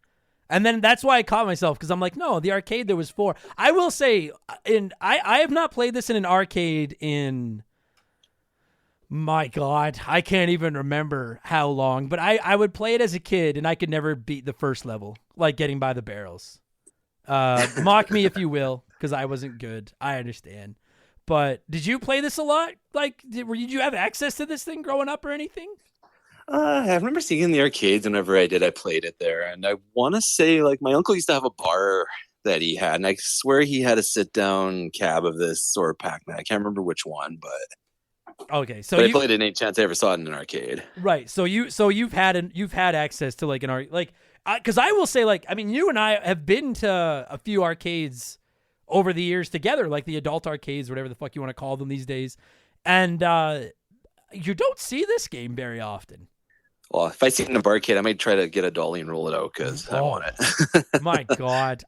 And then that's why I caught myself, because I'm like, no, the arcade there was 4. I will say, I have not played this in an arcade in, my God, I can't even remember how long. But I would play it as a kid, and I could never beat the first level, like getting by the barrels. Mock me if you will, because I wasn't good. I understand. But did you play this a lot? Like, did you have access to this thing growing up or anything? I remember seeing it in the arcades. Whenever I did, I played it there. And I want to say, like, my uncle used to have a bar that he had. And I swear he had a sit-down cab of this or Pac-Man. I can't remember which one, but... Okay, so I played it any chance I ever saw it in an arcade. Right. So you've had access to like an arcade, like, because I will say, like, I mean, you and I have been to a few arcades over the years together, like the adult arcades, whatever the fuck you want to call them these days, and you don't see this game very often. Well, if I see it in a barcade, I might try to get a dolly and roll it out because I want it. My God,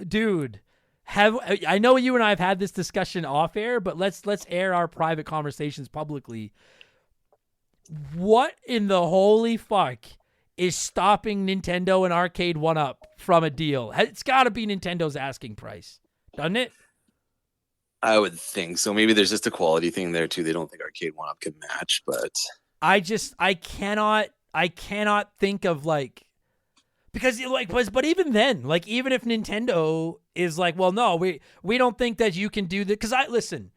dude. I know you and I have had this discussion off air, but let's air our private conversations publicly. What in the holy fuck is stopping Nintendo and Arcade 1-Up from a deal? It's got to be Nintendo's asking price, doesn't it? I would think so. Maybe there's just a quality thing there too. They don't think Arcade 1-Up can match, but I cannot think of like, because like, but even then, like, even if Nintendo is like, well, no, we don't think that you can do that. Because listen,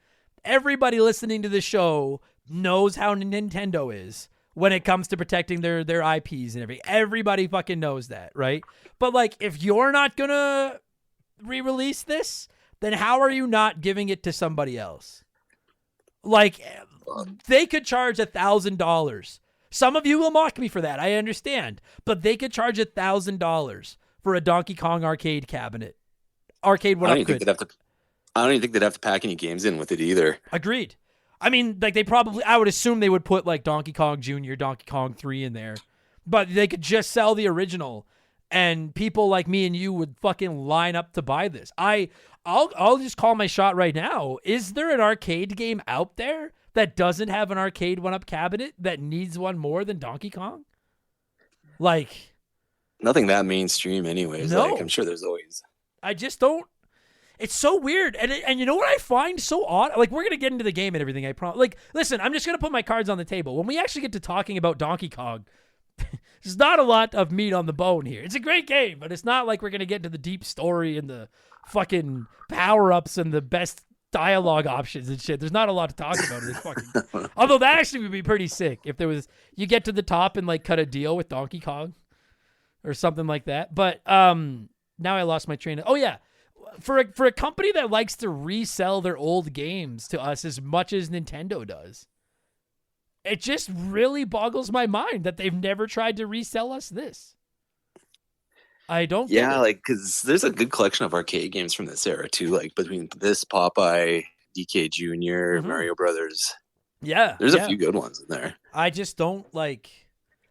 everybody listening to the show knows how Nintendo is when it comes to protecting their IPs and everything. Everybody fucking knows that, right? But like, if you're not gonna re-release this, then how are you not giving it to somebody else? Like, they could charge $1,000. Some of you will mock me for that, I understand. But they could charge $1,000 for a Donkey Kong arcade cabinet. Arcade 1-Up could. I don't even think they'd have to pack any games in with it either. Agreed. I mean, like, I would assume they would put like Donkey Kong Jr., Donkey Kong 3 in there. But they could just sell the original, and people like me and you would fucking line up to buy this. I'll just call my shot right now. Is there an arcade game out there that doesn't have an arcade 1-Up cabinet that needs one more than Donkey Kong? Like, nothing that mainstream anyways. No. Like, I'm sure there's always. I just don't. It's so weird. And you know what I find so odd? Like, we're going to get into the game and everything, I promise. Like, listen, I'm just going to put my cards on the table. When we actually get to talking about Donkey Kong, there's not a lot of meat on the bone here. It's a great game, but it's not like we're going to get into the deep story and the fucking power-ups and the best dialogue options and shit. There's not a lot to talk about in this fucking... Although that actually would be pretty sick if there was... You get to the top and, like, cut a deal with Donkey Kong or something like that. But now I lost my train of... Oh, yeah. For a company that likes to resell their old games to us as much as Nintendo does, it just really boggles my mind that they've never tried to resell us this. I don't get it. Like, because there's a good collection of arcade games from this era, too. Like, between this, Popeye, DK Jr., Mario Brothers. Yeah. There's a few good ones in there. I just don't, like...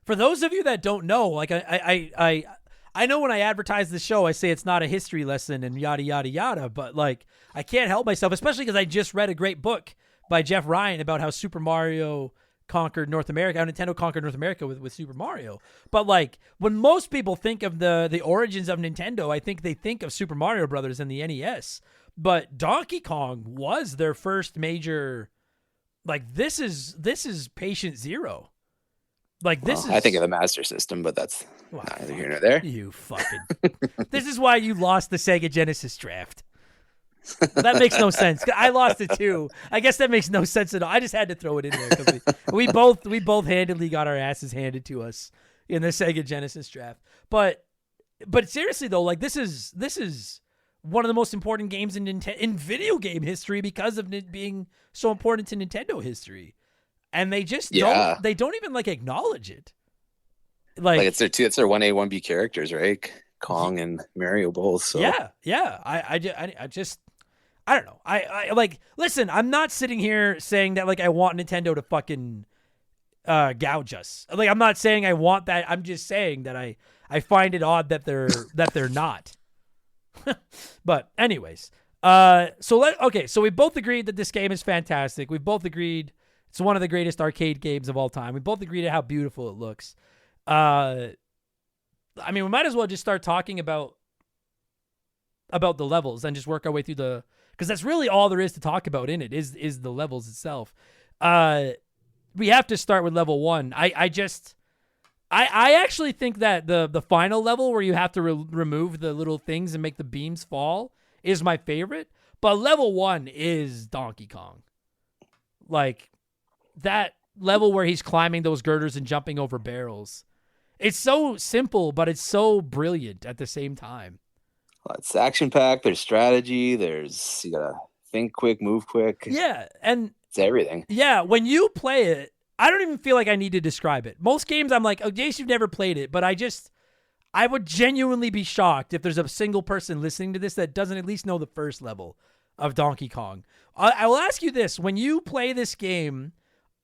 For those of you that don't know, like, I know when I advertise the show, I say it's not a history lesson and yada, yada, yada, but, like, I can't help myself, especially because I just read a great book by Jeff Ryan about how Super Mario conquered North America, how Nintendo conquered North America with Super Mario. But, like, when most people think of the origins of Nintendo, I think they think of Super Mario Brothers and the NES. But Donkey Kong was their first major, like, this is patient zero. Like, this is... I think of the Master System, but that's neither here nor there. You fucking... This is why you lost the Sega Genesis draft. That makes no sense. I lost it too. I guess that makes no sense at all. I just had to throw it in there because we both handedly got our asses handed to us in the Sega Genesis draft. But seriously though, like, this is one of the most important games in video game history because of it being so important to Nintendo history. And they just don't even, like, acknowledge it. Like it's their 1A, 1B characters, right? Kong and Mario both. So. Yeah. I don't know. I like, listen, I'm not sitting here saying that, like, I want Nintendo to fucking gouge us. Like, I'm not saying I want that. I'm just saying that I find it odd that they're not. But anyways, so we both agreed that this game is fantastic. We both agreed it's one of the greatest arcade games of all time. We both agreed on how beautiful it looks. I mean, we might as well just start talking about the levels and just work our way through because that's really all there is to talk about in it is the levels itself. We have to start with level 1. I actually think that the final level where you have to remove the little things and make the beams fall is my favorite. But level 1 is Donkey Kong. Like, that level where he's climbing those girders and jumping over barrels. It's so simple, but it's so brilliant at the same time. Well, it's action-packed. There's strategy. You gotta think quick, move quick. Yeah, and it's everything. Yeah, when you play it, I don't even feel like I need to describe it. Most games, I'm like, oh, Jace, you've never played it, but I would genuinely be shocked if there's a single person listening to this that doesn't at least know the first level of Donkey Kong. I will ask you this: when you play this game,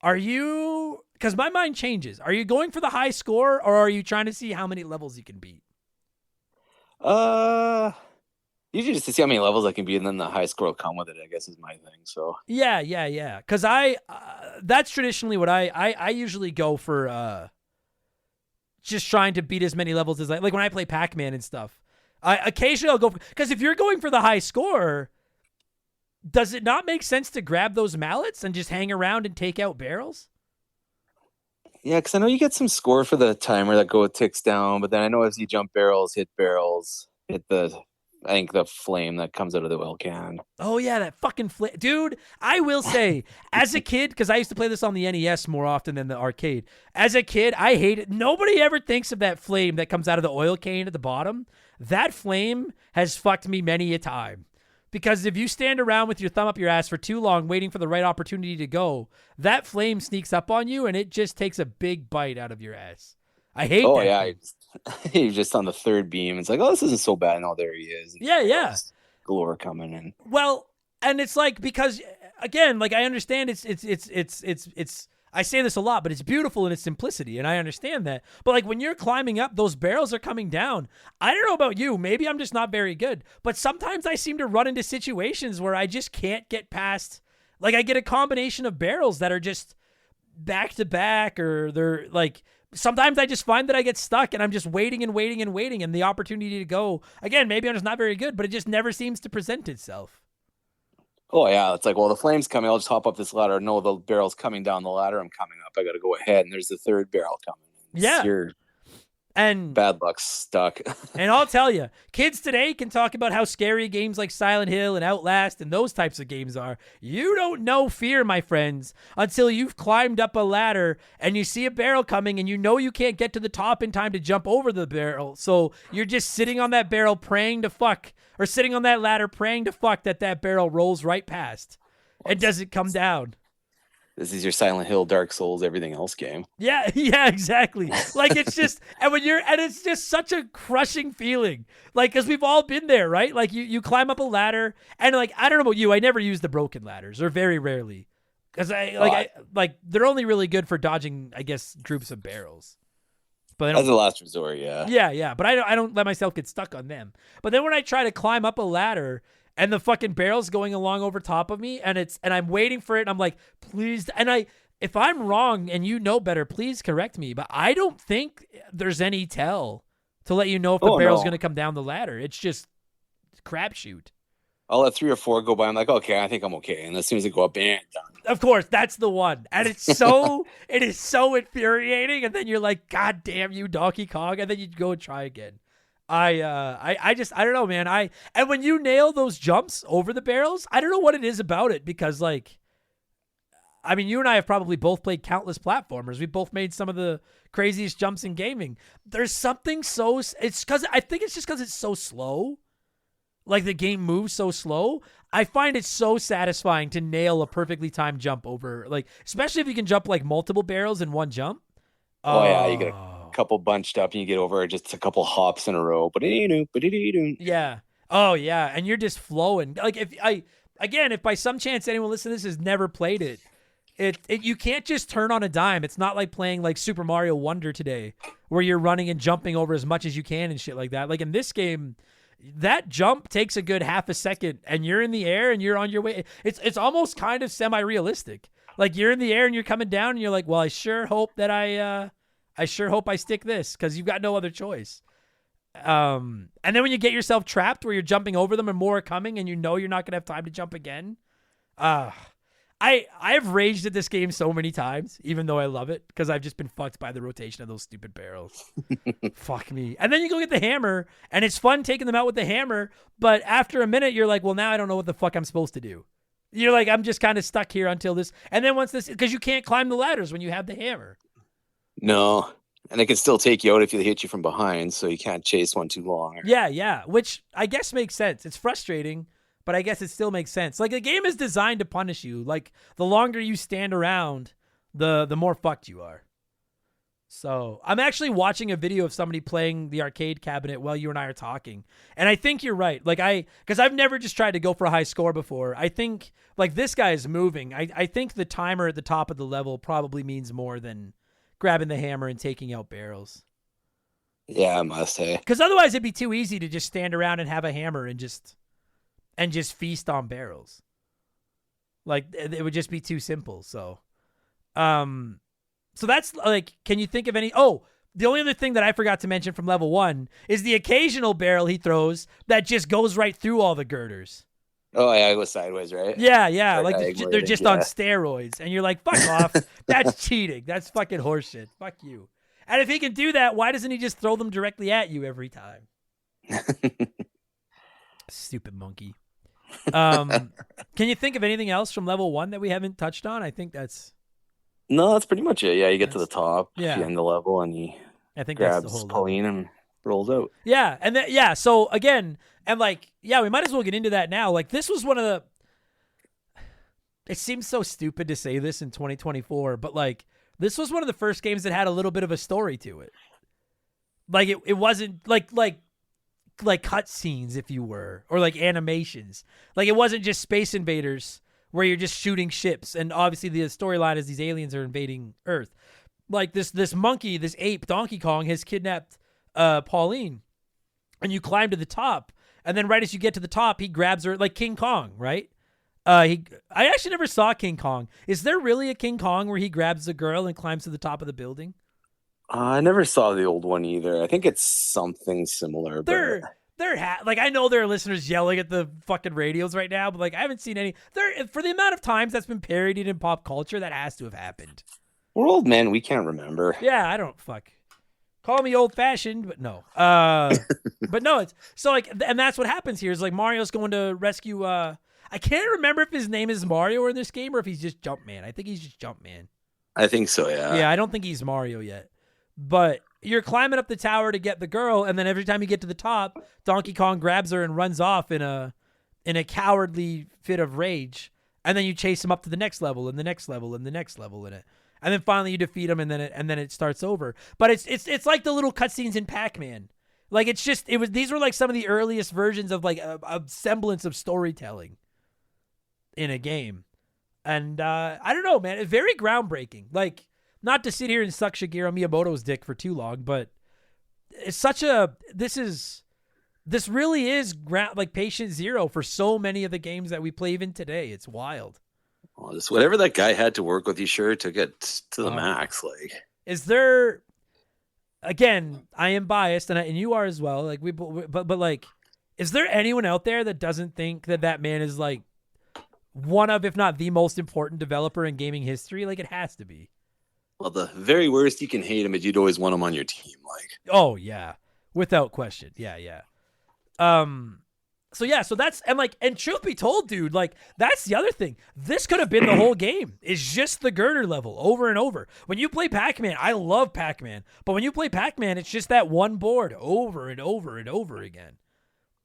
are you? Because my mind changes. Are you going for the high score, or are you trying to see how many levels you can beat? Usually just to see how many levels I can beat, and then the high score will come with it, I guess, is my thing. So yeah. Because that's traditionally what I usually go for. Just trying to beat as many levels as like when I play Pac-Man and stuff. Occasionally I'll go because if you're going for the high score, does it not make sense to grab those mallets and just hang around and take out barrels? Yeah, because I know you get some score for the timer that ticks down, but then I know as you jump barrels, hit I think the flame that comes out of the oil can. Oh yeah, that fucking flame. Dude, I will say, as a kid, because I used to play this on the NES more often than the arcade. As a kid, I hate it. Nobody ever thinks of that flame that comes out of the oil can at the bottom. That flame has fucked me many a time. Because if you stand around with your thumb up your ass for too long waiting for the right opportunity to go, that flame sneaks up on you and it just takes a big bite out of your ass. I hate that. Oh, yeah. He's just on the third beam. It's like, oh, this isn't so bad. And there he is. Yeah. Glory coming in. Well, and it's like, because again, like I understand it's I say this a lot, but it's beautiful in its simplicity, and I understand that. But like when you're climbing up, those barrels are coming down. I don't know about you. Maybe I'm just not very good. But sometimes I seem to run into situations where I just can't get past. Like I get a combination of barrels that are just back to back, or they're like sometimes I just find that I get stuck and I'm just waiting and waiting and waiting, and the opportunity to go again. Maybe I'm just not very good, but it just never seems to present itself. Oh yeah, it's like, well, the flame's coming. I'll just hop up this ladder. No, the barrel's coming down the ladder. I'm coming up. I got to go ahead, and there's the third barrel coming. Yeah. Your And bad luck's stuck. And I'll tell you, kids today can talk about how scary games like Silent Hill and Outlast and those types of games are. You don't know fear, my friends, until you've climbed up a ladder and you see a barrel coming and you know you can't get to the top in time to jump over the barrel. So you're just sitting on that barrel praying to fuck, or sitting on that ladder praying to fuck that barrel rolls right past and doesn't come down. This is your Silent Hill, Dark Souls, everything else game. Yeah, exactly. Like, it's just, and it's just such a crushing feeling. Like, because we've all been there, right? Like, you climb up a ladder, and like, I don't know about you, I never use the broken ladders, or very rarely, because they're only really good for dodging, I guess, groups of barrels. But as a last resort, yeah. Yeah. But I don't let myself get stuck on them. But then when I try to climb up a ladder, and the fucking barrel's going along over top of me, and I'm waiting for it, and I'm like, please, and if I'm wrong and you know better, please correct me, but I don't think there's any tell to let you know if the barrel's going to come down the ladder. It's just crapshoot. I'll let 3 or 4 go by. I'm like, okay, I think I'm okay. And as soon as they go up, bam, done. Of course, that's the one. And it is so infuriating, and then you're like, God damn you, Donkey Kong, and then you go and try again. I don't know, man. And when you nail those jumps over the barrels, I don't know what it is about it, because like, I mean, you and I have probably both played countless platformers. We both made some of the craziest jumps in gaming. There's something I think it's just because it's so slow. Like, the game moves so slow. I find it so satisfying to nail a perfectly timed jump over, like, especially if you can jump like multiple barrels in one jump. Oh yeah, you get a couple bunched up and you get over just a couple hops in a row. Yeah. Oh yeah, and you're just flowing. Like, if by some chance anyone listening to this has never played it, you can't just turn on a dime. It's not like playing like Super Mario Wonder today, where you're running and jumping over as much as you can and shit like that. Like, in this game, that jump takes a good half a second, and you're in the air and you're on your way. It's almost kind of semi-realistic. Like, you're in the air and you're coming down and you're like, well, I sure hope I stick this, because you've got no other choice. And then when you get yourself trapped where you're jumping over them and more are coming and you know you're not going to have time to jump again. I've raged at this game so many times, even though I love it, because I've just been fucked by the rotation of those stupid barrels. Fuck me. And then you go get the hammer, and it's fun taking them out with the hammer, but after a minute, you're like, well, now I don't know what the fuck I'm supposed to do. You're like, I'm just kind of stuck here until this. And then once this, because you can't climb the ladders when you have the hammer. No. And it can still take you out if they hit you from behind, so you can't chase one too long. Yeah. Which I guess makes sense. It's frustrating, but I guess it still makes sense. Like, the game is designed to punish you. Like, the longer you stand around, the more fucked you are. So I'm actually watching a video of somebody playing the arcade cabinet while you and I are talking. And I think you're right. Like, because I've never just tried to go for a high score before. I think, like, this guy is moving. I think the timer at the top of the level probably means more than grabbing the hammer and taking out barrels. Yeah, I must say. Because otherwise it'd be too easy to just stand around and have a hammer and just feast on barrels. Like, it would just be too simple. So that's, like, can you think of any? Oh, the only other thing that I forgot to mention from level 1 is the occasional barrel he throws that just goes right through all the girders. Oh, yeah, it goes sideways, right? Yeah. Like, they're just on steroids. And you're like, fuck off. That's cheating. That's fucking horseshit. Fuck you. And if he can do that, why doesn't he just throw them directly at you every time? Stupid monkey. Can you think of anything else from level 1 that we haven't touched on? I think that's... No, that's pretty much it. Yeah, you get to the top, yeah. You end the level, and he grabs Pauline and rolls out. Yeah, and then, so again, and like, we might as well get into that now. Like, this was one of the... It seems so stupid to say this in 2024, but like, this was one of the first games that had a little bit of a story to it. Like, it wasn't like cutscenes, if you were, or like animations. Like, it wasn't just Space Invaders where you're just shooting ships, and obviously the storyline is these aliens are invading Earth. Like, this monkey, this ape, Donkey Kong, has kidnapped Pauline, and you climb to the top, and then right as you get to the top, he grabs her, like King Kong, right? I actually never saw King Kong. Is there really a King Kong where he grabs the girl and climbs to the top of the building? I never saw the old one either. I think it's something similar, but Like, I know there are listeners yelling at the fucking radios right now, but like I haven't seen any. For the amount of times that's been parodied in pop culture, that has to have happened. we're old men. We can't remember. Yeah, I don't fuck. Call me old fashioned, but no. But no, it's so like, and that's what happens here is like Mario's going to rescue. I can't remember if his name is Mario in this game or if he's just Jumpman. I think he's just Jumpman. I think so. Yeah. Yeah, I don't think he's Mario yet. But you're climbing up the tower to get the girl, and then every time you get to the top, Donkey Kong grabs her and runs off in a cowardly fit of rage. And then you chase him up to the next level and the next level and the next level in it. And then finally you defeat him, and then it starts over. But it's like the little cutscenes in Pac-Man. Like these were like some of the earliest versions of like a semblance of storytelling in a game. And I don't know, man, it's very groundbreaking. Like, not to sit here and suck Shigeru Miyamoto's dick for too long, but it's this really is like patient zero for so many of the games that we play even today. It's wild. Well, just whatever that guy had to work with, he sure took it to the max. Like, is there? Again, I am biased, and you are as well. Like but like, is there anyone out there that doesn't think that man is like one of, if not the most important developer in gaming history? Like, it has to be. well, the very worst you can hate him is you'd always want him on your team. Like, Oh yeah, without question. Yeah. So that's, and truth be told, dude, like, that's the other thing. This could have been the whole game. It's just the girder level over and over. When you play Pac-Man, I love Pac-Man, but when you play Pac-Man, it's just that one board over and over and over again.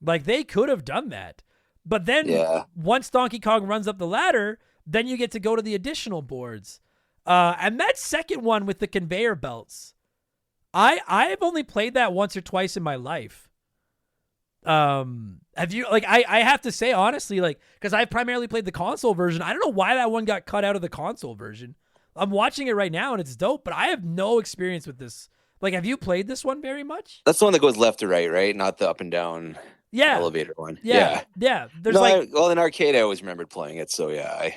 Like, they could have done that. But then once Donkey Kong runs up the ladder, then you get to go to the additional boards. And that second one with the conveyor belts, I've only played that once or twice in my life. Have you, like, I have to say, honestly, like, because I primarily played the console version, I don't know why that one got cut out of the console version. I'm watching it right now and it's dope, but I have no experience with this. Like, have you played this one very much? that's the one that goes left to right, right? Not the up and down elevator one. Yeah. There's in arcade, I always remembered playing it. So yeah,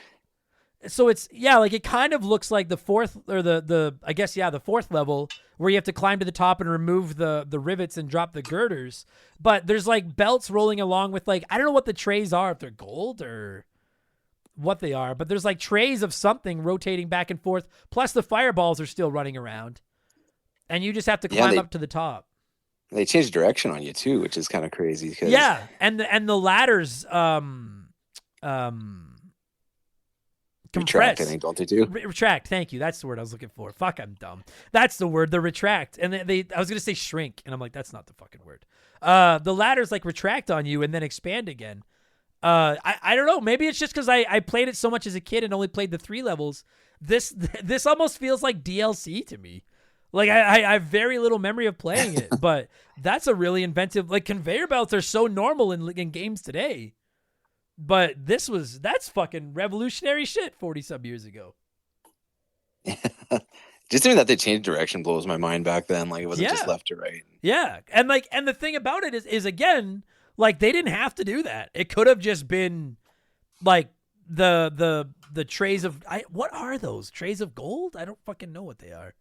So it's, like, it kind of looks like the fourth, or the fourth level, where you have to climb to the top and remove the rivets and drop the girders. But there's like belts rolling along with, like, I don't know what the trays are, if they're gold or what they are, but there's like trays of something rotating back and forth. Plus the fireballs are still running around, and you just have to climb up to the top. They changed direction on you too, which is kind of crazy. Yeah, and the ladders compress. Retract, I think, don't they do? Retract. Thank you. That's the word I was looking for. Fuck, I'm dumb. That's the word. The retract. And I was gonna say shrink, and I'm like, that's not the fucking word. The ladders like retract on you and then expand again. I don't know. Maybe it's just because I played it so much as a kid and only played the 3 levels. This almost feels like DLC to me. Like, I have very little memory of playing it, but that's a really inventive. Like, conveyor belts are so normal in games today. But that's fucking revolutionary shit 40-some years ago. Just even that they changed direction blows my mind back then. Like, it wasn't just left to right. Yeah. And the thing about it is again, like, they didn't have to do that. It could have just been like the trays of, what are those? Trays of gold? I don't fucking know what they are.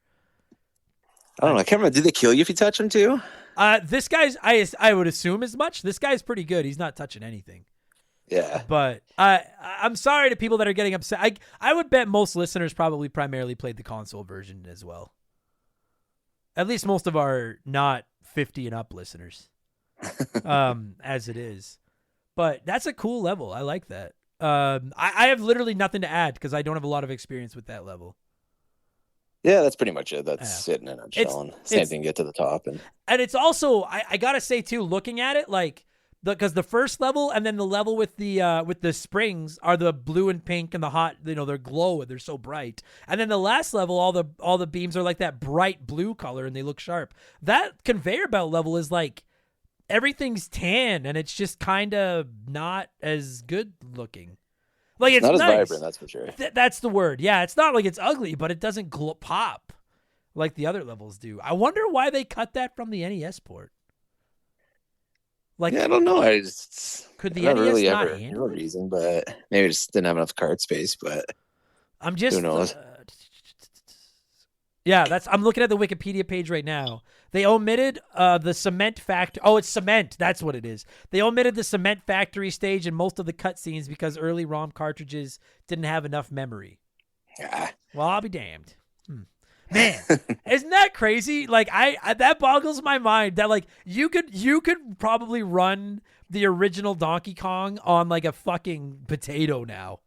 I don't know. I can't remember. Did they kill you if you touch them too? This guy's, I would assume as much. This guy's pretty good. He's not touching anything. Yeah. But I'm sorry to people that are getting upset. I would bet most listeners probably primarily played the console version as well. At least most of our not 50 and up listeners, as it is. But that's a cool level. I like that. I have literally nothing to add because I don't have a lot of experience with that level. Yeah, that's pretty much it. That's it in a nutshell. Same thing, get to the top. And it's also, I got to say too, looking at it, like, because the first level and then the level with the springs are the blue and pink and the hot, they're glow, they're so bright. And then the last level, all the beams are like that bright blue color and they look sharp. That conveyor belt level is like everything's tan and it's just kind of not as good looking. Like, it's not nice. as vibrant, that's for sure. That's the word. Yeah, it's not like it's ugly, but it doesn't pop like the other levels do. I wonder why they cut that from the NES port. Like, yeah, I don't know. Could the NES really not ever handle no reason, but maybe it just didn't have enough card space. But I'm just who knows? Yeah, I'm looking at the Wikipedia page right now. They omitted the cement factory. Oh, it's cement. That's what it is. They omitted the cement factory stage and most of the cutscenes because early ROM cartridges didn't have enough memory. Yeah. Well, I'll be damned. Man, isn't that crazy? Like I that boggles my mind that like you could probably run the original Donkey Kong on like a fucking potato now.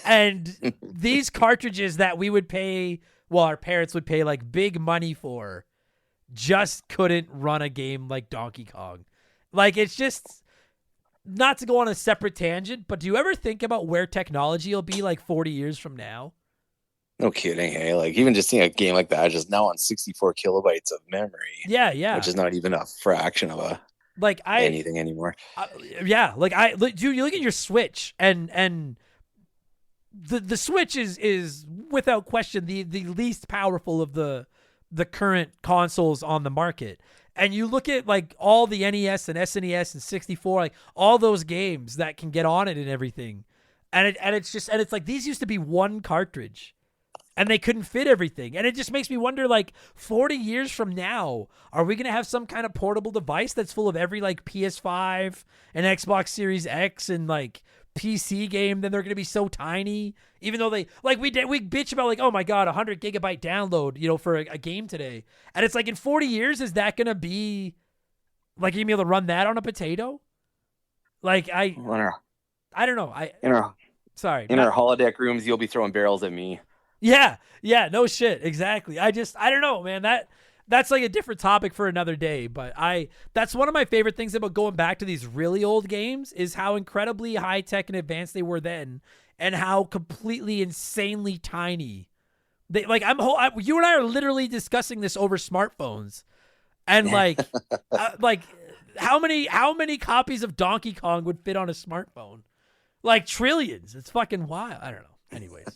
And these cartridges that we would pay, well, our parents would pay like big money for, just couldn't run a game like Donkey Kong. Like, it's just, not to go on a separate tangent, but do you ever think about where technology will be like 40 years from now? No kidding. Hey, like even just seeing a game like that just now on 64 kilobytes of memory. Yeah. Which is not even a fraction of anything anymore. Dude, you look at your Switch and the Switch is without question the least powerful of the current consoles on the market. And you look at like all the NES and SNES and 64, like all those games that can get on it and everything. And it's like these used to be one cartridge and they couldn't fit everything. And it just makes me wonder, like 40 years from now, are we going to have some kind of portable device that's full of every like PS5 and Xbox Series X and like PC game? Then they're going to be so tiny, even though they like, we bitch about like, oh my God, 100 gigabyte download, for a game today. And it's like in 40 years, is that going to be like, you be able to run that on a potato? Like I don't know. In our holodeck rooms, you'll be throwing barrels at me. Yeah, no shit, exactly. I don't know, man. That's like a different topic for another day, but that's one of my favorite things about going back to these really old games is how incredibly high tech and advanced they were then, and how completely insanely tiny they like. You and I are literally discussing this over smartphones, and like, how many copies of Donkey Kong would fit on a smartphone? Like trillions. It's fucking wild. I don't know. Anyways,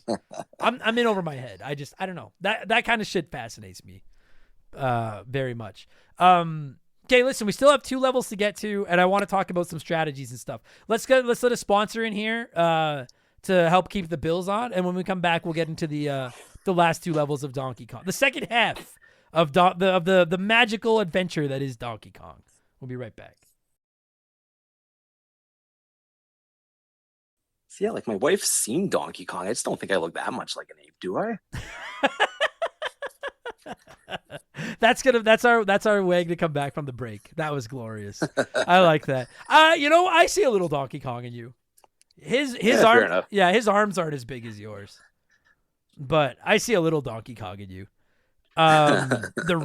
I'm in over my head. I don't know. That kind of shit fascinates me very much. Okay, listen, we still have 2 levels to get to, and I want to talk about some strategies and stuff. Let's let a sponsor in here to help keep the bills on, and when we come back, we'll get into the last 2 levels of Donkey Kong, the second half of the magical adventure that is Donkey Kong. We'll be right back. Yeah, like my wife's seen Donkey Kong. I just don't think I look that much like an ape, do I? That's our way to come back from the break. That was glorious. I like that. I see a little Donkey Kong in you. His arms, his arms aren't as big as yours, but I see a little Donkey Kong in you. The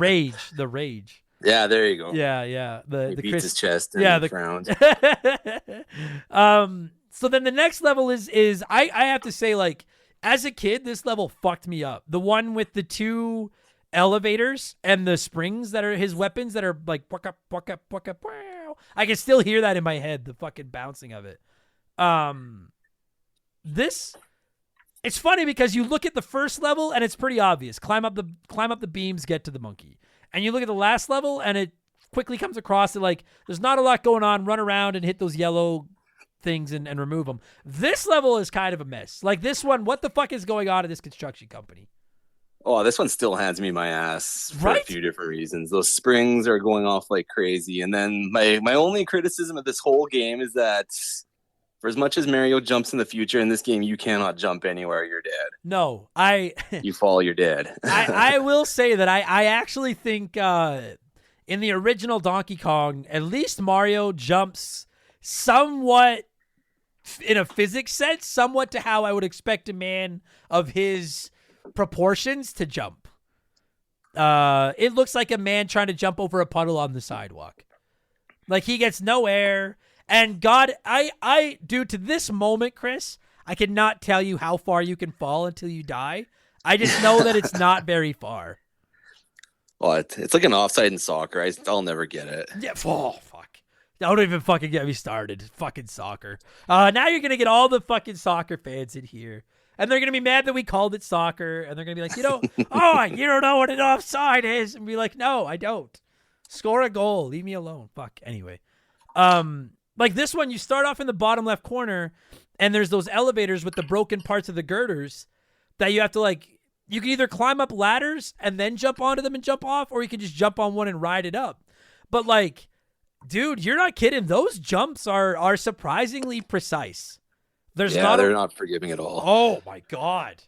rage. Yeah, there you go. Yeah. The beats his chest. And the frowns. So then the next level is I have to say, like, as a kid, this level fucked me up. The one with the 2 elevators and the springs that are his weapons that are like, I can still hear that in my head, the fucking bouncing of it. It's funny because you look at the first level and it's pretty obvious. Climb up the beams, get to the monkey. And you look at the last level and it quickly comes across that like there's not a lot going on. Run around and hit those yellow things and remove them. This level is kind of a mess. Like this one, what the fuck is going on at this construction company? Oh, this one still hands me my ass for a few different reasons. Those springs are going off like crazy. And then my only criticism of this whole game is that for as much as Mario jumps in the future, in this game, you cannot jump anywhere. You're dead. No, you fall, you're dead. I will say that I actually think in the original Donkey Kong, at least Mario jumps somewhat in a physics sense, somewhat to how I would expect a man of his proportions to jump. It looks like a man trying to jump over a puddle on the sidewalk. Like he gets no air. And God, I do to this moment, Chris, I cannot tell you how far you can fall until you die. I just know that it's not very far. Well, it's like an offside in soccer. I'll never get it. Yeah. Oh, fuck. Don't even fucking get me started. Fucking soccer. Now you're going to get all the fucking soccer fans in here. And they're going to be mad that we called it soccer. And they're going to be like, you don't know what an offside is. And be like, no, I don't. Score a goal. Leave me alone. Fuck. Anyway. Like this one, you start off in the bottom left corner. And there's those elevators with the broken parts of the girders that you have to you can either climb up ladders and then jump onto them and jump off, or you can just jump on one and ride it up. But like, dude, you're not kidding. Those jumps are surprisingly precise. They're not forgiving at all. Oh my God.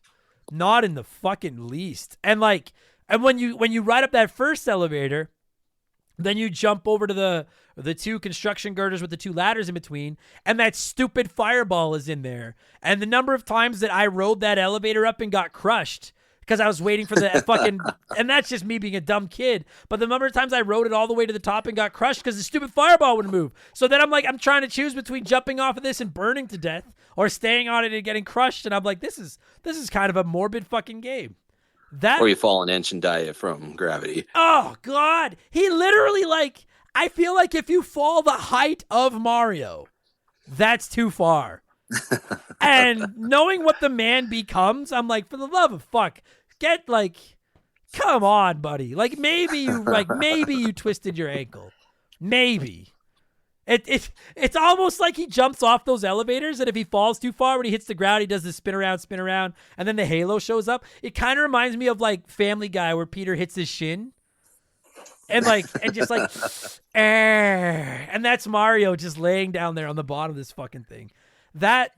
Not in the fucking least. And like, and when you ride up that first elevator, then you jump over to the two construction girders with the two ladders in between, and that stupid fireball is in there. And the number of times that I rode that elevator up and got crushed because I was waiting for the fucking, and that's just me being a dumb kid, but the number of times I rode it all the way to the top and got crushed because the stupid fireball wouldn't move. So then I'm trying to choose between jumping off of this and burning to death or staying on it and getting crushed. And I'm like, this is kind of a morbid fucking game. Or you fall an inch and die from gravity. Oh, God. He literally, like, I feel like if you fall the height of Mario, that's too far. And knowing what the man becomes, I'm like, for the love of fuck, come on, buddy. Like, maybe you twisted your ankle. Maybe. It's almost like he jumps off those elevators, and if he falls too far when he hits the ground, he does this spin around, and then the halo shows up. It kind of reminds me of like Family Guy where Peter hits his shin, and that's Mario just laying down there on the bottom of this fucking thing. That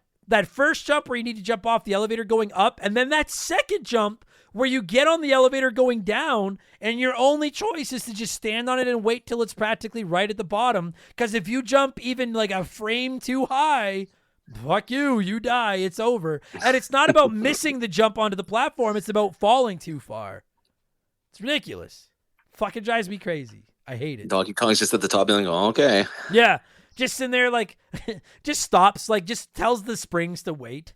first jump where you need to jump off the elevator going up, and then that second jump where you get on the elevator going down, and your only choice is to just stand on it and wait till it's practically right at the bottom. Because if you jump even like a frame too high, fuck you die, it's over. And it's not about missing the jump onto the platform, it's about falling too far. It's ridiculous. Fucking drives me crazy. I hate it. Donkey Kong's just at the top being like, oh, okay. Yeah. Just in there, like, just stops, like, just tells the springs to wait.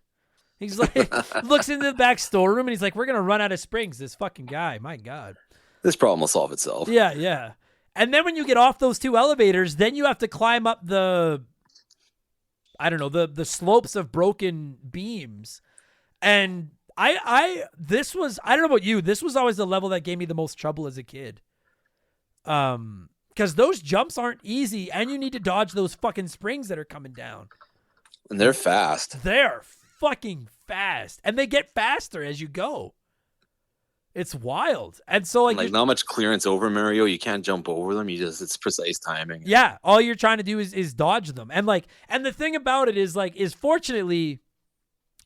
He's like, looks into the back storeroom, and he's like, we're going to run out of springs, this fucking guy. My God. This problem will solve itself. Yeah. And then when you get off those two elevators, then you have to climb up the slopes of broken beams. And I don't know about you, this was always the level that gave me the most trouble as a kid. Because those jumps aren't easy, and you need to dodge those fucking springs that are coming down. And they're fast. They're fucking fast. And they get faster as you go. It's wild. And so like not much clearance over Mario. You can't jump over them. It's precise timing. Yeah. All you're trying to do is dodge them. And the thing about it is fortunately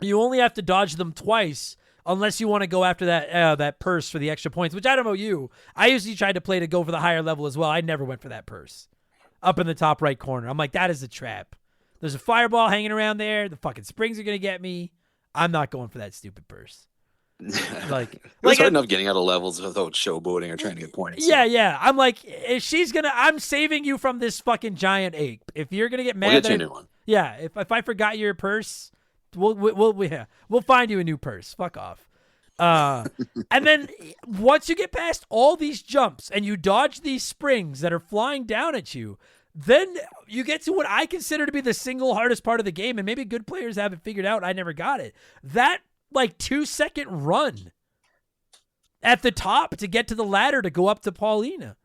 you only have to dodge them twice unless you want to go after that purse for the extra points, which I don't know you. I usually tried to play to go for the higher level as well. I never went for that purse up in the top right corner. I'm like, that is a trap. There's a fireball hanging around there. The fucking springs are going to get me. I'm not going for that stupid purse. It was hard enough getting out of levels without showboating or trying to get points. Yeah. I'm like, I'm saving you from this fucking giant ape. If you're going to get mad, we'll get you a new one. Yeah. If I forgot your purse, we'll find you a new purse. Fuck off. And then once you get past all these jumps and you dodge these springs that are flying down at you, then you get to what I consider to be the single hardest part of the game, and maybe good players haven't figured out. I never got it. That 2-second run at the top to get to the ladder to go up to Paulina,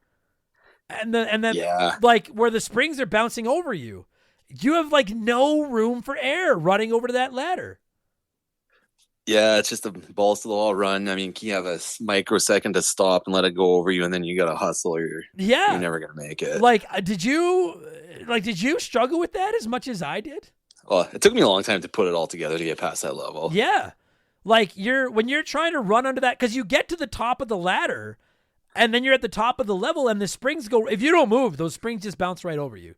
and then where the springs are bouncing over you. You have no room for air running over to that ladder. Yeah, it's just a balls to the wall run. I mean, you have a microsecond to stop and let it go over you, and then you got to hustle, or you're never gonna make it. Did you struggle with that as much as I did? Well, it took me a long time to put it all together to get past that level. Yeah, when you're trying to run under that, because you get to the top of the ladder, and then you're at the top of the level, and the springs go. If you don't move, those springs just bounce right over you,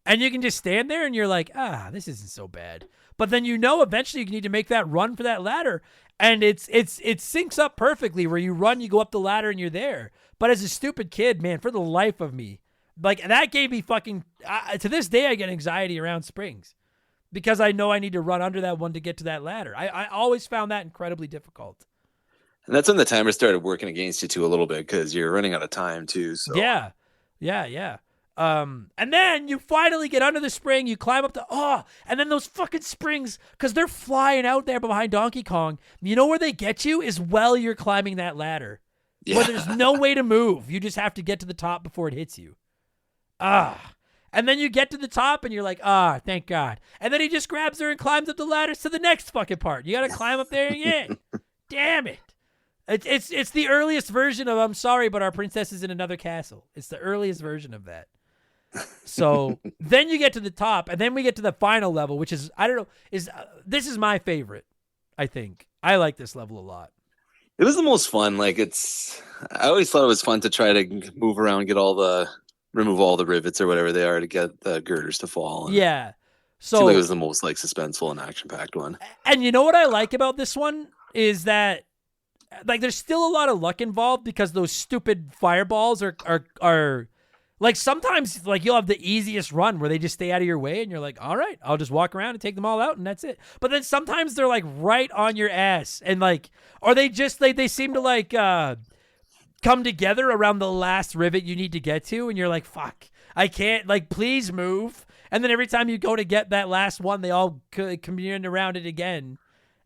and you can just stand there, and you're like, this isn't so bad. But then eventually you need to make that run for that ladder, and it syncs up perfectly where you run, you go up the ladder, and you're there. But as a stupid kid, man, for the life of me, that gave me fucking to this day I get anxiety around springs because I know I need to run under that one to get to that ladder. I always found that incredibly difficult. And that's when the timer started working against you too a little bit because you're running out of time too. So yeah. And then you finally get under the spring, you climb up and then those fucking springs, because they're flying out there behind Donkey Kong, you know where they get you is while you're climbing that ladder. Yeah. Where there's no way to move. You just have to get to the top before it hits you. And then you get to the top and you're like, thank God. And then he just grabs her and climbs up the ladders to the next fucking part. You got to climb up there again. Damn it. It's the earliest version of I'm sorry, but our princess is in another castle. It's the earliest version of that. So then you get to the top, and then we get to the final level, which is I don't know this is my favorite. I think I like this level a lot. It was the most fun. Like I always thought it was fun to try to move around, remove all the rivets or whatever they are to get the girders to fall. And Yeah. So seemed like it was the most like suspenseful and action packed one. And you know what I like about this one is that like there's still a lot of luck involved because those stupid fireballs are like sometimes like you'll have the easiest run where they just stay out of your way and you're like, all right, I'll just walk around and take them all out and that's it. But then sometimes they're like right on your ass and like, or they just like, they seem to like come together around the last rivet you need to get to. And you're like, fuck, I can't like, please move. And then every time you go to get that last one, they all commune around it again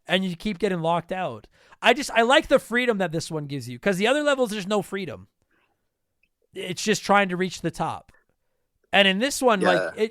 and you keep getting locked out. I like the freedom that this one gives you because the other levels, there's no freedom. It's just trying to reach the top. And in this one,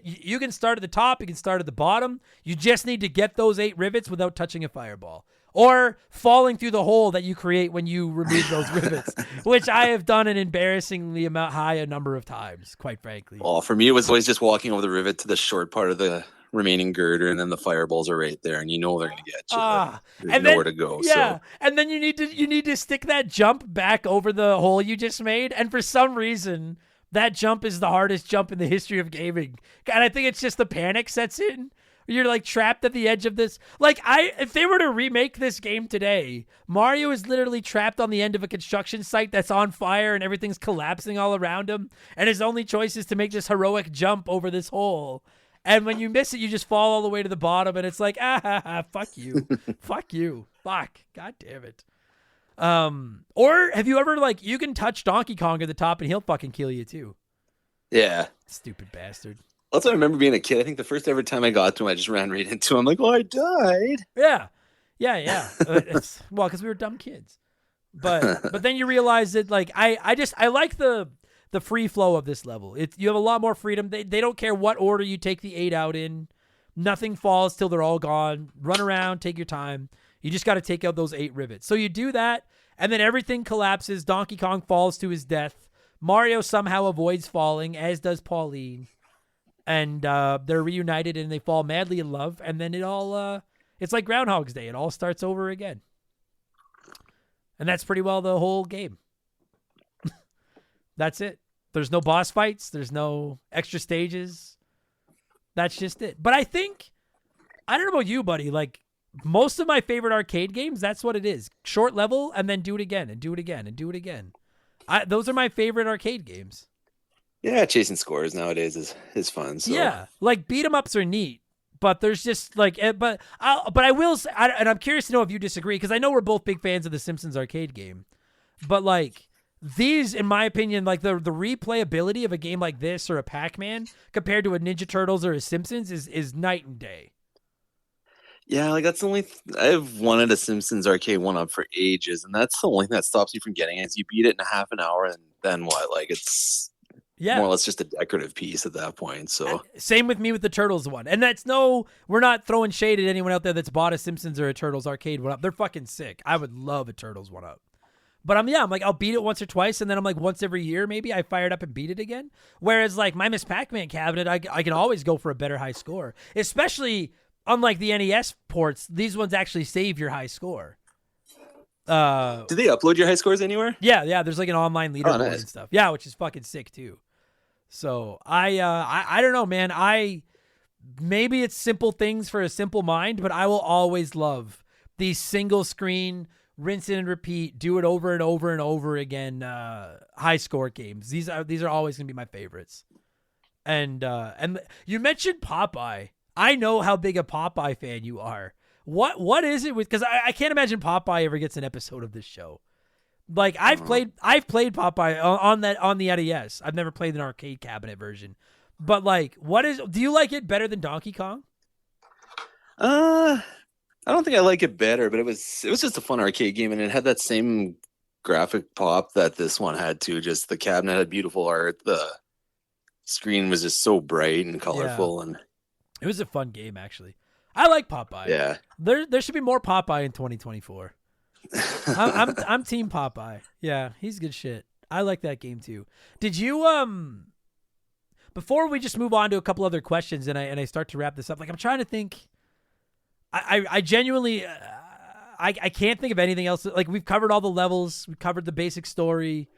you can start at the top, you can start at the bottom. You just need to get those 8 rivets without touching a fireball or falling through the hole that you create when you remove those rivets, which I have done an embarrassingly high a number of times, quite frankly. Well, for me, it was always just walking over the rivet to the short part of the remaining girder, and then the fireballs are right there, and you know they're going to get you. There's nowhere to go. Yeah, so. And then you need to stick that jump back over the hole you just made, and for some reason, that jump is the hardest jump in the history of gaming. And I think it's just the panic sets in. You're like trapped at the edge of this. Like if they were to remake this game today, Mario is literally trapped on the end of a construction site that's on fire and everything's collapsing all around him, and his only choice is to make this heroic jump over this hole. And when you miss it, you just fall all the way to the bottom, and it's like, fuck you. Fuck you. Fuck. God damn it. Or have you ever, like, you can touch Donkey Kong at the top, and he'll fucking kill you, too. Yeah. Stupid bastard. Also, I remember being a kid. I think the first ever time I got to him, I just ran right into him. I'm like, oh, I died. Yeah. Yeah. Well, because we were dumb kids. But then you realize that, like, I like the free flow of this level. You have a lot more freedom. They don't care what order you take the 8 out in. Nothing falls till they're all gone. Run around, take your time. You just got to take out those 8 rivets. So you do that, and then everything collapses. Donkey Kong falls to his death. Mario somehow avoids falling, as does Pauline. And they're reunited, and they fall madly in love. And then it's like Groundhog's Day. It all starts over again. And that's pretty well the whole game. That's it. There's no boss fights. There's no extra stages. That's just it. But I think, I don't know about you, buddy, like most of my favorite arcade games, that's what it is. Short level and then do it again and do it again and do it again. Those are my favorite arcade games. Yeah, chasing scores nowadays is fun. So. Yeah, like beat 'em ups are neat, but there's just like, but I will say, and I'm curious to know if you disagree, because I know we're both big fans of the Simpsons arcade game, but like, these, in my opinion, like the replayability of a game like this or a Pac-Man compared to a Ninja Turtles or a Simpsons is night and day. Yeah, like that's the only. I've wanted a Simpsons arcade one-up for ages, and that's the only thing that stops you from getting it. Is you beat it in a half an hour, and then what? Like it's more or less just a decorative piece at that point. So same with me with the Turtles one, and we're not throwing shade at anyone out there that's bought a Simpsons or a Turtles arcade one-up. They're fucking sick. I would love a Turtles one-up. But I'm like, I'll beat it once or twice, and then I'm like, once every year, maybe I fire it up and beat it again. Whereas like my Miss Pac-Man cabinet, I can always go for a better high score. Especially unlike the NES ports, these ones actually save your high score. Do they upload your high scores anywhere? Yeah. There's like an online leaderboard and stuff. Yeah, which is fucking sick too. So I don't know, man. Maybe it's simple things for a simple mind, but I will always love these single screen, rinse it and repeat, do it over and over and over again. High score games. These are always gonna be my favorites. And you mentioned Popeye. I know how big a Popeye fan you are. What is it with? Because I can't imagine Popeye ever gets an episode of this show. Like I've played Popeye on the NES. I've never played an arcade cabinet version. But like, do you like it better than Donkey Kong? I don't think I like it better, but it was just a fun arcade game, and it had that same graphic pop that this one had too. Just the cabinet had beautiful art. The screen was just so bright and colorful, and it was a fun game actually. I like Popeye. Yeah, there should be more Popeye in 2024. I'm Team Popeye. Yeah, he's good shit. I like that game too. Did you before we just move on to a couple other questions and I start to wrap this up? Like I'm trying to think. I genuinely I can't think of anything else. Like we've covered all the levels. We've covered the basic story.